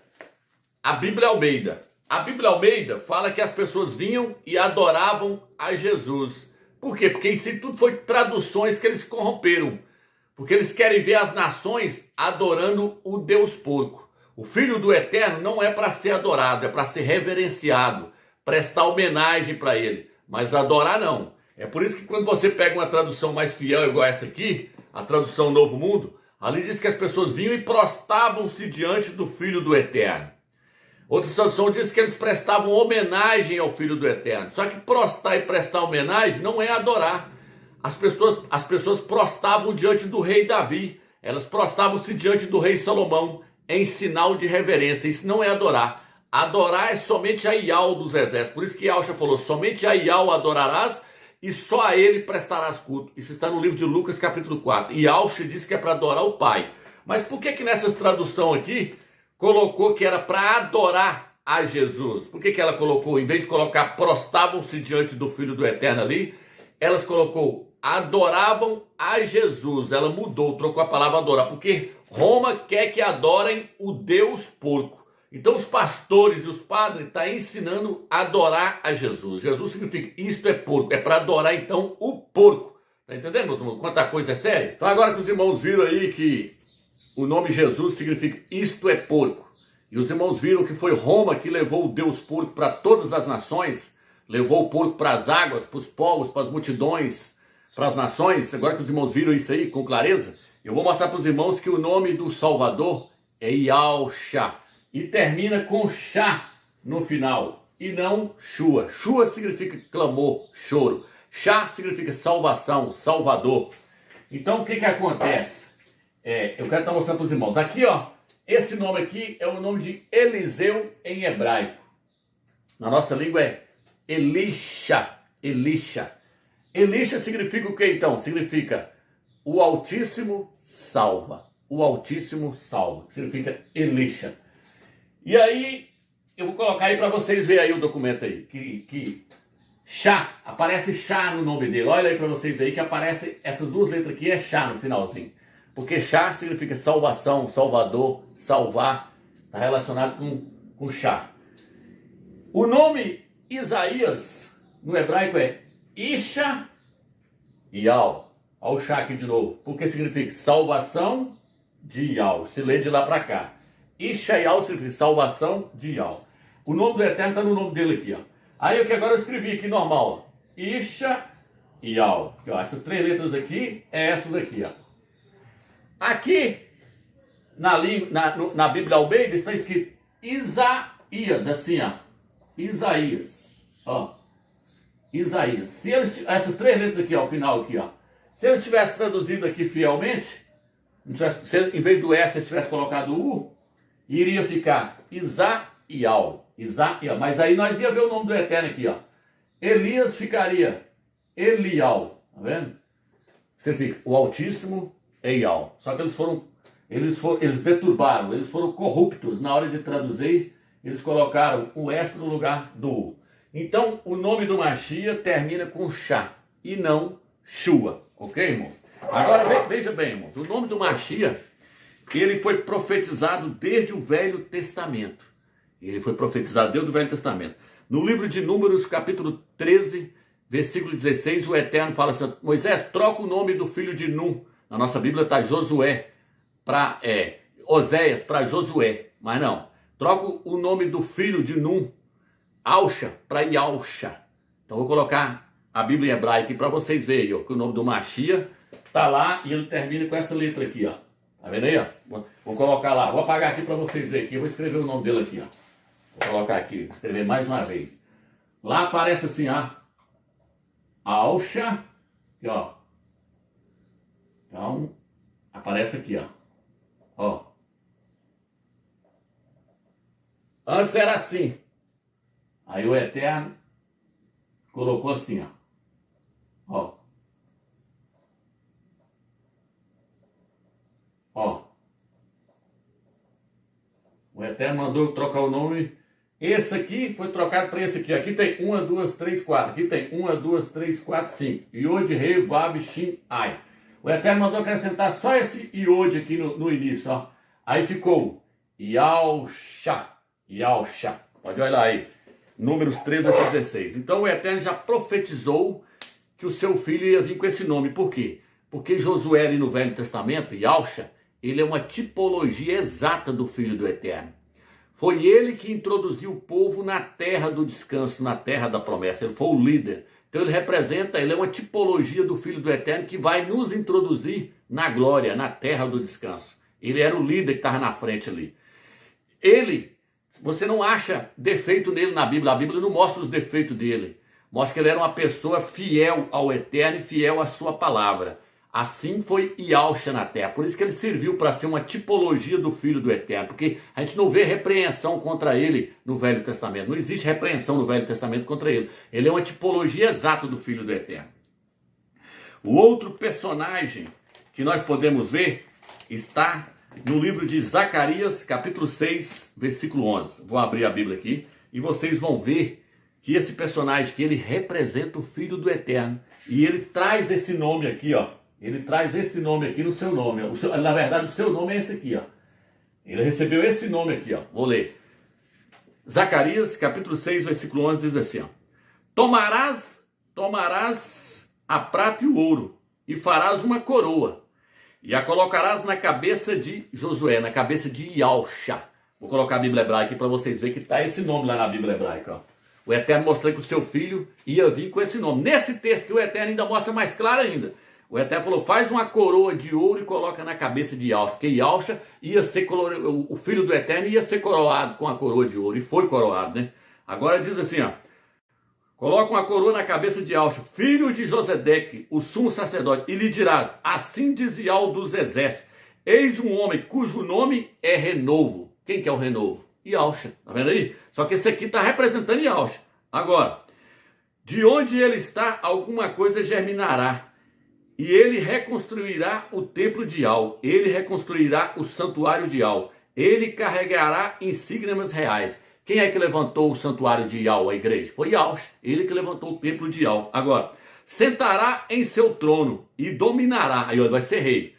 A Bíblia Almeida. A Bíblia Almeida fala que as pessoas vinham e adoravam a Jesus. Por quê? Porque isso tudo foi traduções que eles corromperam. Porque eles querem ver as nações adorando o Deus porco. O Filho do Eterno não é para ser adorado, é para ser reverenciado, prestar homenagem para ele, mas adorar não. É por isso que quando você pega uma tradução mais fiel igual essa aqui, a tradução Novo Mundo, ali diz que as pessoas vinham e prostravam-se diante do Filho do Eterno. Outra tradução diz que eles prestavam homenagem ao Filho do Eterno. Só que prostrar e prestar homenagem não é adorar. As pessoas prostravam diante do rei Davi, elas prostravam-se diante do rei Salomão, em sinal de reverência. Isso não é adorar. Adorar é somente a Iau dos exércitos. Por isso que Yahshua falou, somente a Iau adorarás e só a ele prestarás culto. Isso está no livro de Lucas capítulo 4. E Yahshua disse que é para adorar o Pai. Mas por que nessa tradução aqui colocou que era para adorar a Jesus? Por que ela colocou, em vez de colocar prostravam-se diante do Filho do Eterno ali, elas colocou adoravam a Jesus. Ela mudou, trocou a palavra adorar, porque Roma quer que adorem o Deus porco. Então os pastores e os padres estão ensinando a adorar a Jesus. Jesus significa, isto é porco, é para adorar então o porco. Tá entendendo, meus irmãos, quanta coisa é séria? Então agora que os irmãos viram aí que o nome Jesus significa, isto é porco. E os irmãos viram que foi Roma que levou o Deus porco para todas as nações, levou o porco para as águas, para os povos, para as multidões, para as nações. Agora que os irmãos viram isso aí com clareza, eu vou mostrar para os irmãos que o nome do Salvador é Yahshua. E termina com Shá no final. E não Shua. Shua significa clamor, choro. Shá significa salvação, salvador. Então o que acontece? Eu quero estar mostrando para os irmãos. Aqui, ó, esse nome aqui é o nome de Eliseu em hebraico. Na nossa língua é Elisha. Elisha. Elisha significa o que então? Significa o Altíssimo salva. O Altíssimo salva. Significa Elisha. E aí, eu vou colocar aí para vocês verem aí o documento aí, que Chá, aparece Chá no nome dele. Olha aí para vocês verem que aparece essas duas letras aqui, é Chá no finalzinho. Porque Chá significa salvação, salvador, salvar, está relacionado com Chá. O nome Isaías, no hebraico, é Isha Yal. Olha o Chá aqui de novo. Porque significa salvação de Yal. Se lê de lá para cá. Isha Yal significa salvação de Yal. O nome do Eterno está no nome dele aqui, ó. Aí o que agora eu escrevi aqui normal, ó. Isha Yal. Essas três letras aqui, é essas aqui, ó. Aqui, na Bíblia Almeida, está escrito Isaías, assim, ó. Isaías, ó. Isaías. Se eles, essas três letras aqui, ó, ao final aqui, ó. Se eles tivessem traduzido aqui fielmente, em vez do S, eles tivessem colocado o U, iria ficar Isaíal. Isaíal. Mas aí nós ia ver o nome do Eterno aqui, ó. Elias ficaria Elial. Tá vendo? Você fica o Altíssimo Eial. Só que eles deturbaram, eles foram corruptos na hora de traduzir, eles colocaram o S no lugar do U. Então, o nome do Mashiach termina com Chá e não Shua. Ok, irmãos? Agora, veja bem, irmãos. O nome do Mashiach, ele foi profetizado desde o Velho Testamento. Ele foi profetizado desde o Velho Testamento. No livro de Números, capítulo 13, versículo 16, o Eterno fala assim: Moisés, troca o nome do filho de Nun. Na nossa Bíblia está Josué para Oséias para Josué. Mas não. Troca o nome do filho de Nun, Alcha, para Yalcha. Então vou colocar a Bíblia em hebraico aqui para vocês verem, ó, que o nome do Mashiach está lá e ele termina com essa letra aqui, ó. Tá vendo aí, ó? Vou colocar lá. Vou apagar aqui para vocês verem aqui. Eu vou escrever o nome dele aqui, ó. Vou colocar aqui, escrever mais uma vez. Lá aparece assim, ó. Alcha. Aqui, ó. Então, aparece aqui, ó. Ó. Antes era assim. Aí o Eterno colocou assim, ó. Ó. Ó. O Eterno mandou trocar o nome. Esse aqui foi trocado para esse aqui. Aqui tem 1, 2, 3, 4. Aqui tem 1, 2, 3, 4, 5. Iod, Rei, Vav, Shin, Ai. O Eterno mandou acrescentar só esse Iod aqui no início, ó. Aí ficou Yalcha. Yalcha. Pode olhar aí. Números 13, versículo 16. Então o Eterno já profetizou que o seu filho ia vir com esse nome. Por quê? Porque Josué ali no Velho Testamento, Yalcha, ele é uma tipologia exata do Filho do Eterno. Foi ele que introduziu o povo na terra do descanso, na terra da promessa. Ele foi o líder. Então ele é uma tipologia do Filho do Eterno que vai nos introduzir na glória, na terra do descanso. Ele era o líder que estava na frente ali. Você não acha defeito nele na Bíblia. A Bíblia não mostra os defeitos dele. Mostra que ele era uma pessoa fiel ao Eterno e fiel à sua palavra. Assim foi Yalcha na terra. Por isso que ele serviu para ser uma tipologia do Filho do Eterno. Porque a gente não vê repreensão contra ele no Velho Testamento. Não existe repreensão no Velho Testamento contra ele. Ele é uma tipologia exata do Filho do Eterno. O outro personagem que nós podemos ver está no livro de Zacarias, capítulo 6, versículo 11. Vou abrir a Bíblia aqui e vocês vão ver que esse personagem que ele representa o Filho do Eterno. E ele traz esse nome aqui, ó. Ele traz esse nome aqui no seu nome. Na verdade, o seu nome é esse aqui, ó. Ele recebeu esse nome aqui, ó. Vou ler. Zacarias, capítulo 6, versículo 11, diz assim, ó. Tomarás a prata e o ouro, e farás uma coroa, e a colocarás na cabeça de Josué, na cabeça de Yalcha. Vou colocar a Bíblia hebraica aqui para vocês verem que está esse nome lá na Bíblia hebraica, ó. O Eterno mostrou que o seu filho ia vir com esse nome. Nesse texto que o Eterno ainda mostra mais claro ainda. O Eterno falou, faz uma coroa de ouro e coloca na cabeça de Yalcha. Porque Yalcha ia ser o filho do Eterno ia ser coroado com a coroa de ouro. E foi coroado, né? Agora diz assim, ó. Coloca uma coroa na cabeça de Yalcha, filho de Josedeque, o sumo sacerdote. E lhe dirás, assim diz Yal dos exércitos. Eis um homem cujo nome é Renovo. Quem que é o Renovo? Yalcha. Tá vendo aí? Só que esse aqui está representando Yalcha. Agora, de onde ele está, alguma coisa germinará. E ele reconstruirá o templo de Yal. Ele reconstruirá o santuário de Yal. Ele carregará insígnias reais. Quem é que levantou o santuário de Iau, a igreja? Foi Yaush, ele que levantou o templo de Iau. Agora, sentará em seu trono e dominará, aí vai ser rei.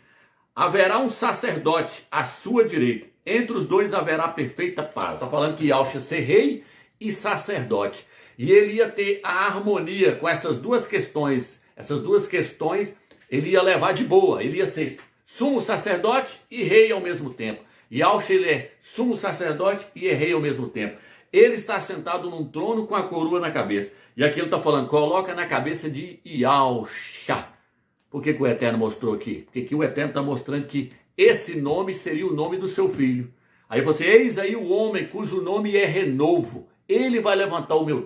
Haverá um sacerdote à sua direita, entre os dois haverá perfeita paz. Está falando que Yaush ia ser rei e sacerdote. E ele ia ter a harmonia com essas duas questões. Essas duas questões ele ia levar de boa, ele ia ser sumo sacerdote e rei ao mesmo tempo. Yaush, ele é sumo sacerdote e é rei ao mesmo tempo. Ele está sentado num trono com a coroa na cabeça. E aqui ele está falando, coloca na cabeça de Yausha. Por que o Eterno mostrou aqui? Porque aqui o Eterno está mostrando que esse nome seria o nome do seu filho. Aí você, eis aí o homem cujo nome é renovo. Ele vai levantar o meu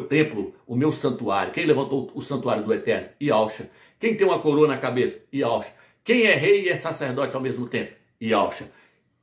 templo, o meu santuário. Quem levantou o santuário do Eterno? Yausha. Quem tem uma coroa na cabeça? Yausha. Quem é rei e é sacerdote ao mesmo tempo? Yausha.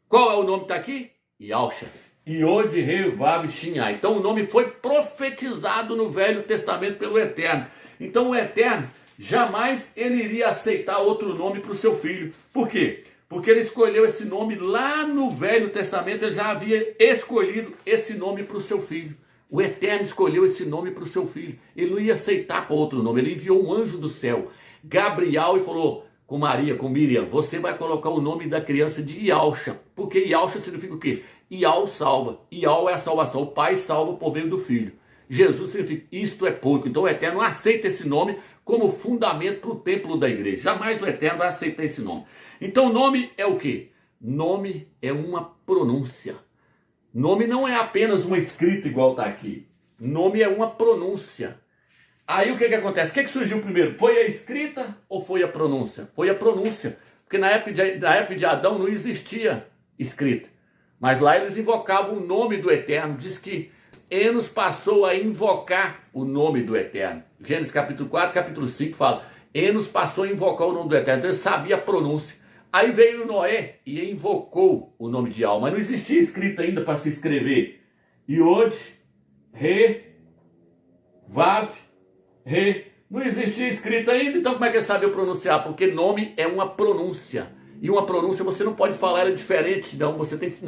Qual é o nome que está aqui? Yausha. Yod He Vav Shin. Então o nome foi profetizado no Velho Testamento pelo Eterno. Então o Eterno jamais ele iria aceitar outro nome para o seu filho. Por quê? Porque ele escolheu esse nome lá no Velho Testamento, ele já havia escolhido esse nome para o seu filho. O Eterno escolheu esse nome para o seu filho. Ele não ia aceitar para outro nome. Ele enviou um anjo do céu, Gabriel, e falou com Maria, com Miriam, você vai colocar o nome da criança de Yausha. Porque Yausha significa o quê? Iau salva. Iau é a salvação. O pai salva por meio do filho. Jesus significa isto é pouco. Então o Eterno não aceita esse nome como fundamento para o templo da igreja. Jamais o Eterno vai aceitar esse nome. Então nome é o quê? Nome é uma pronúncia. Nome não é apenas uma escrita igual está aqui. Nome é uma pronúncia. Aí o que acontece? O que surgiu primeiro? Foi a escrita ou foi a pronúncia? Foi a pronúncia. Porque na época de Adão não existia escrita. Mas lá eles invocavam o nome do Eterno. Diz que Enos passou a invocar o nome do Eterno. Gênesis capítulo 4, capítulo 5 fala. Enos passou a invocar o nome do Eterno. Então ele sabia a pronúncia. Aí veio Noé e invocou o nome de Yau. Mas não existia escrita ainda para se escrever. Yod, Re, Vav, Re. Não existia escrita ainda. Então como é que ele sabia pronunciar? Porque nome é uma pronúncia. E uma pronúncia você não pode falar ela diferente, não. Você tem que.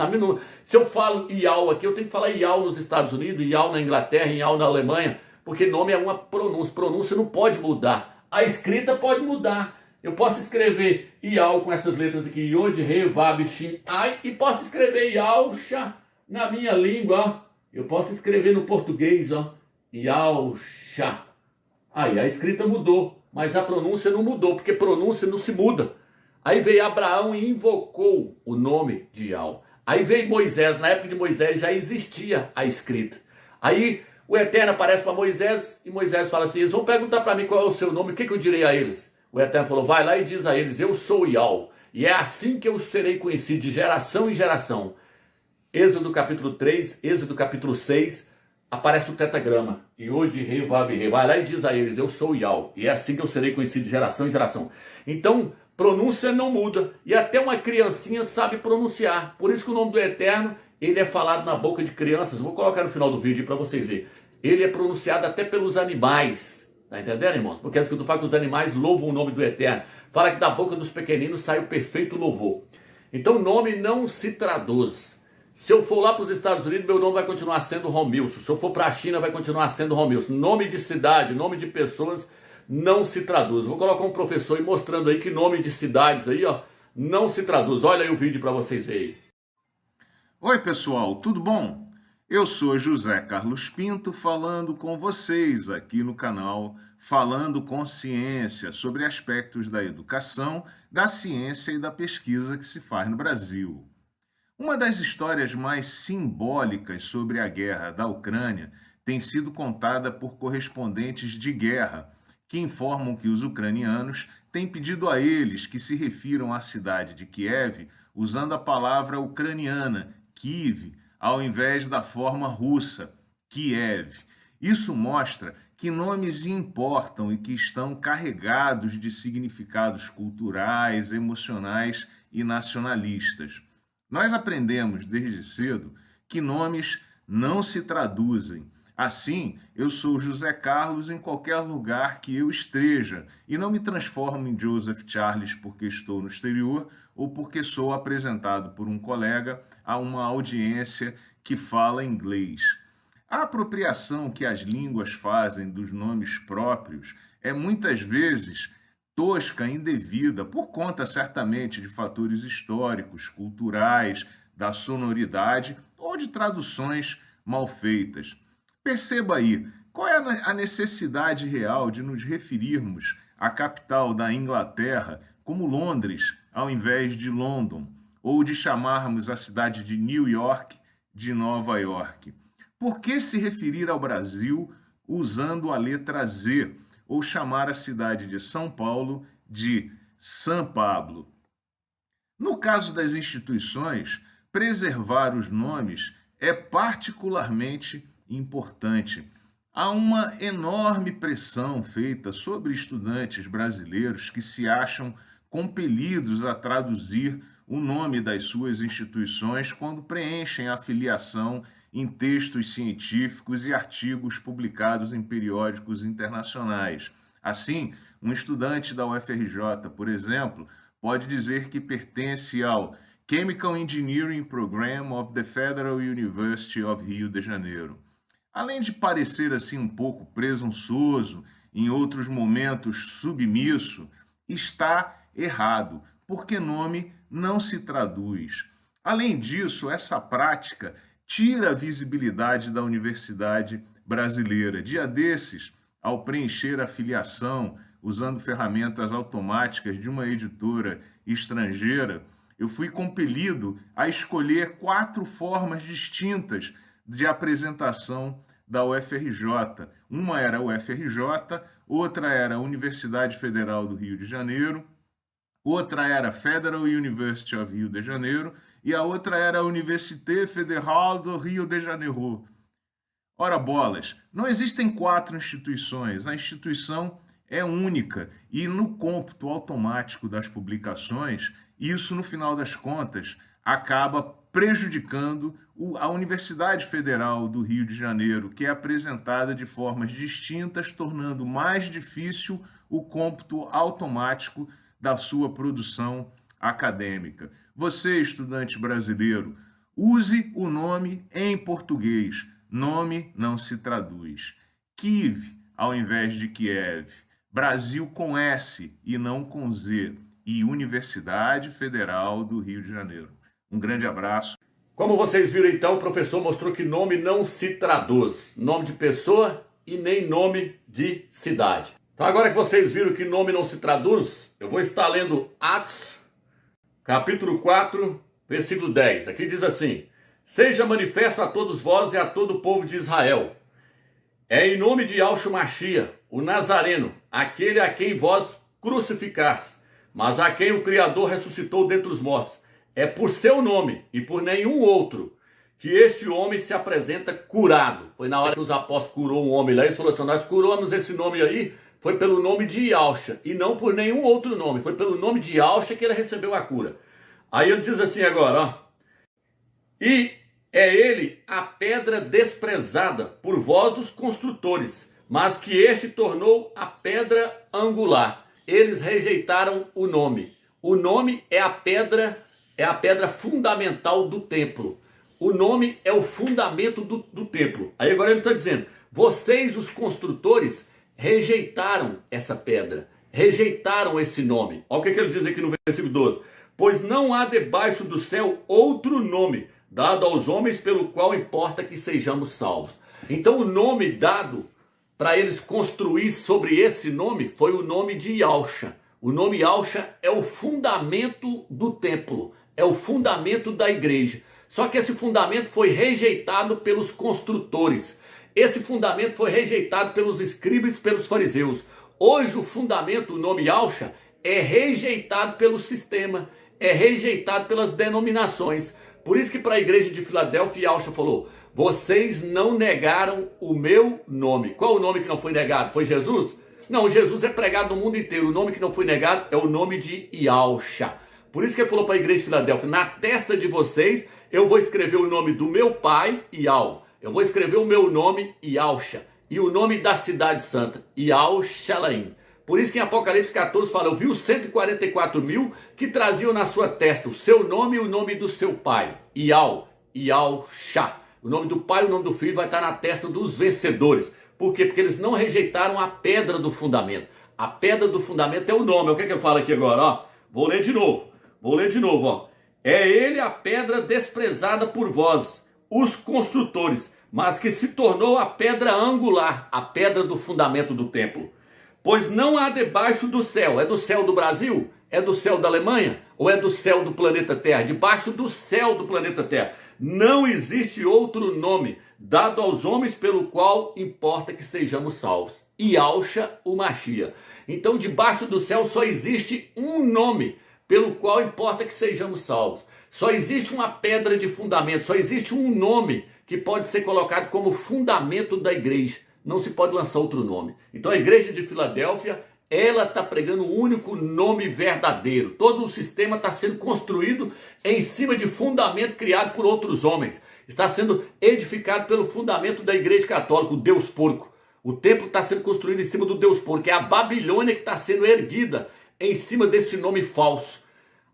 Se eu falo Iau aqui, eu tenho que falar Iau nos Estados Unidos, Iau na Inglaterra, Iau na Alemanha, porque nome é uma pronúncia. Pronúncia não pode mudar. A escrita pode mudar. Eu posso escrever Iau com essas letras aqui, Yod, Re, Vav, Shin, Ai, e posso escrever Yausha na minha língua, ó. Eu posso escrever no português, ó, Yausha. Aí a escrita mudou, mas a pronúncia não mudou, porque pronúncia não se muda. Aí veio Abraão e invocou o nome de Yau. Aí veio Moisés, na época de Moisés já existia a escrita. Aí o Eterno aparece para Moisés e Moisés fala assim, eles vão perguntar para mim qual é o seu nome, o que eu direi a eles? O Eterno falou, vai lá e diz a eles, eu sou Yau. E é assim que eu serei conhecido de geração em geração. Êxodo capítulo 3, Êxodo capítulo 6, aparece o tetragrama. Yod, Re, Vav, Re. Vai lá e diz a eles, eu sou Yau. E é assim que eu serei conhecido de geração em geração. Então, pronúncia não muda. E até uma criancinha sabe pronunciar. Por isso que o nome do Eterno, ele é falado na boca de crianças. Vou colocar no final do vídeo para vocês verem. Ele é pronunciado até pelos animais. Tá entendendo, irmãos? Porque a Escritura fala que os animais louvam o nome do Eterno. Fala que da boca dos pequeninos sai o perfeito louvor. Então o nome não se traduz. Se eu for lá para os Estados Unidos, meu nome vai continuar sendo Romilson. Se eu for para a China, vai continuar sendo Romilson. Nome de cidade, nome de pessoas não se traduz. Vou colocar um professor aí mostrando aí que nome de cidades aí, ó, não se traduz. Olha aí o vídeo para vocês verem. Oi, pessoal, tudo bom? Eu sou José Carlos Pinto falando com vocês aqui no canal Falando com Ciência sobre aspectos da educação, da ciência e da pesquisa que se faz no Brasil. Uma das histórias mais simbólicas sobre a guerra da Ucrânia tem sido contada por correspondentes de guerra, que informam que os ucranianos têm pedido a eles que se refiram à cidade de Kiev usando a palavra ucraniana, Kiev, ao invés da forma russa, Kiev. Isso mostra que nomes importam e que estão carregados de significados culturais, emocionais e nacionalistas. Nós aprendemos desde cedo que nomes não se traduzem. Assim, eu sou José Carlos em qualquer lugar que eu esteja e não me transformo em Joseph Charles porque estou no exterior ou porque sou apresentado por um colega a uma audiência que fala inglês. A apropriação que as línguas fazem dos nomes próprios é muitas vezes tosca, indevida, por conta certamente de fatores históricos, culturais, da sonoridade ou de traduções mal feitas. Perceba aí, qual é a necessidade real de nos referirmos à capital da Inglaterra como Londres, ao invés de London, ou de chamarmos a cidade de New York de Nova York? Por que se referir ao Brasil usando a letra Z, ou chamar a cidade de São Paulo de São Pablo? No caso das instituições, preservar os nomes é particularmente importante. Há uma enorme pressão feita sobre estudantes brasileiros que se acham compelidos a traduzir o nome das suas instituições quando preenchem a filiação em textos científicos e artigos publicados em periódicos internacionais. Assim, um estudante da UFRJ, por exemplo, pode dizer que pertence ao Chemical Engineering Program of the Federal University of Rio de Janeiro. Além de parecer assim um pouco presunçoso, em outros momentos submisso, está errado, porque nome não se traduz. Além disso, essa prática tira a visibilidade da universidade brasileira. Dia desses, ao preencher a filiação, usando ferramentas automáticas de uma editora estrangeira, eu fui compelido a escolher 4 formas distintas de apresentação da UFRJ. Uma era a UFRJ, outra era a Universidade Federal do Rio de Janeiro, outra era a Federal University of Rio de Janeiro e a outra era a Université Fédérale do Rio de Janeiro. Ora bolas, não existem 4 instituições, a instituição é única e no cômputo automático das publicações, isso no final das contas acaba prejudicando a Universidade Federal do Rio de Janeiro, que é apresentada de formas distintas, tornando mais difícil o cômputo automático da sua produção acadêmica. Você, estudante brasileiro, use o nome em português. Nome não se traduz. Kiev ao invés de Kiev. Brasil com S e não com Z. E Universidade Federal do Rio de Janeiro. Um grande abraço. Como vocês viram então, o professor mostrou que nome não se traduz. Nome de pessoa e nem nome de cidade. Então agora que vocês viram que nome não se traduz, eu vou estar lendo Atos, capítulo 4, versículo 10. Aqui diz assim: seja manifesto a todos vós e a todo o povo de Israel. É em nome de Yahshua Mashiach, o Nazareno, aquele a quem vós crucificastes, mas a quem o Criador ressuscitou dentre os mortos. É por seu nome e por nenhum outro que este homem se apresenta curado. Foi na hora que os apóstolos curou um homem lá, eles falaram assim: nós curamos esse nome aí, foi pelo nome de Yahshua e não por nenhum outro nome. Foi pelo nome de Yahshua que ele recebeu a cura. Aí ele diz assim agora, ó. E é ele a pedra desprezada por vós os construtores, mas que este tornou a pedra angular. Eles rejeitaram o nome. O nome é a pedra fundamental do templo. O nome é o fundamento do templo. Aí agora ele está dizendo, vocês os construtores rejeitaram essa pedra, rejeitaram esse nome. Olha o que ele diz aqui no versículo 12. Pois não há debaixo do céu outro nome dado aos homens pelo qual importa que sejamos salvos. Então o nome dado para eles construir sobre esse nome foi o nome de Yahshua. O nome Yahshua é o fundamento do templo, é o fundamento da igreja. Só que esse fundamento foi rejeitado pelos construtores. Esse fundamento foi rejeitado pelos escribas e pelos fariseus. Hoje o fundamento, o nome Yahshua, é rejeitado pelo sistema, é rejeitado pelas denominações. Por isso que para a igreja de Filadélfia, Yahshua falou, vocês não negaram o meu nome. Qual o nome que não foi negado? Foi Jesus? Não, Jesus é pregado no mundo inteiro. O nome que não foi negado é o nome de Yahshua. Por isso que ele falou para a igreja de Filadélfia, na testa de vocês eu vou escrever o nome do meu pai, Yahweh. eu vou escrever o meu nome, Yahusha, e o nome da cidade santa, Yahushalaim. Por isso que em Apocalipse 14 fala, eu vi os 144 mil que traziam na sua testa o seu nome e o nome do seu pai, Yahusha. O nome do pai e o nome do filho vai estar na testa dos vencedores. Por quê? Porque eles não rejeitaram a pedra do fundamento. A pedra do fundamento é o nome. O que é que eu falo aqui agora? Ó, vou ler de novo. Ó. É ele a pedra desprezada por vós, os construtores, mas que se tornou a pedra angular, a pedra do fundamento do templo. Pois não há debaixo do céu. É do céu do Brasil? É do céu da Alemanha? Ou é do céu do planeta Terra? Debaixo do céu do planeta Terra. Não existe outro nome dado aos homens pelo qual importa que sejamos salvos. Yahusha, o Mashiach. Então, debaixo do céu só existe um nome pelo qual importa que sejamos salvos. Só existe uma pedra de fundamento, só existe um nome que pode ser colocado como fundamento da igreja. Não se pode lançar outro nome. Então, a igreja de Filadélfia, ela está pregando o único nome verdadeiro. Todo o sistema está sendo construído em cima de fundamento criado por outros homens. Está sendo edificado pelo fundamento da igreja católica, o Deus porco. O templo está sendo construído em cima do Deus porco. É a Babilônia que está sendo erguida em cima desse nome falso.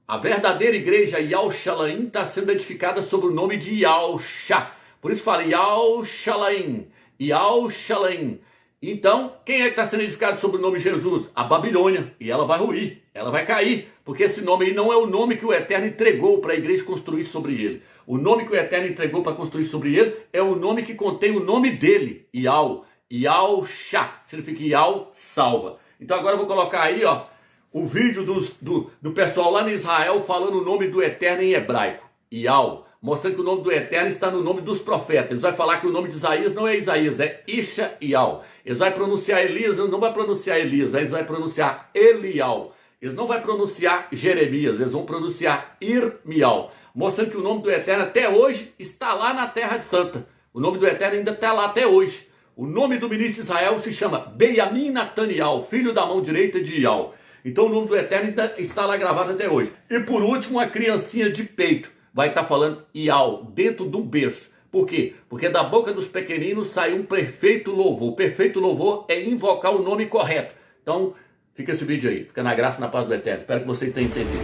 A verdadeira igreja, Yahushalaim, está sendo edificada sobre o nome de Yahusha. Por isso fala Yahushalaim. Yahushalaim. Então, quem é que está sendo edificado sobre o nome de Jesus? A Babilônia. E ela vai ruir, ela vai cair, porque esse nome aí não é o nome que o Eterno entregou para a igreja construir sobre ele. O nome que o Eterno entregou para construir sobre ele é o nome que contém o nome dele, Yahusha, significa Yah salva. Então agora eu vou colocar aí, ó, o vídeo do pessoal lá em Israel falando o nome do Eterno em hebraico, Yah, mostrando que o nome do Eterno está no nome dos profetas. Eles vão falar que o nome de Isaías não é Isaías, é Ishaíal. Eles vão pronunciar Elias, não vai pronunciar Elias, eles vão pronunciar Elial. Eles não vão pronunciar Jeremias, eles vão pronunciar Irmial. Mostrando que o nome do Eterno até hoje está lá na Terra Santa. O nome do Eterno ainda está lá até hoje. O nome do ministro de Israel se chama Benjamin Netaniel, filho da mão direita de Yal. Então o nome do Eterno ainda está lá gravado até hoje. E por último, a criancinha de peito vai estar falando Yal, dentro do berço. Por quê? Porque da boca dos pequeninos sai um perfeito louvor. Perfeito louvor é invocar o nome correto. Então, fica esse vídeo aí. Fica na graça e na paz do Eterno. Espero que vocês tenham entendido.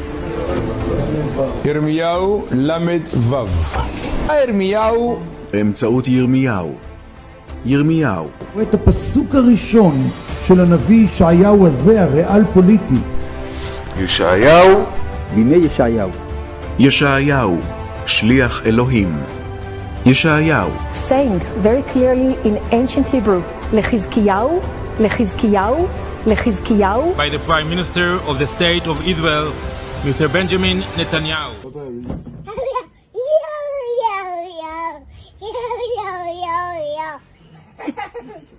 ירמיהו ל"ו. ירמיהו באמצעות ירמיהו. את הפסוק הראשון של הנביא ישעיהו הזה, הריאל פוליטי. ישעיהו בימי ישעיהו. ישעיהו, שליח אלוהים. ישעיהו. Saying very clearly in ancient Hebrew, לחזקיהו, לחזקיהו, לחזקיהו. By the Prime Minister of the State of Israel, Mr. Benjamin Netanyahu. Yo.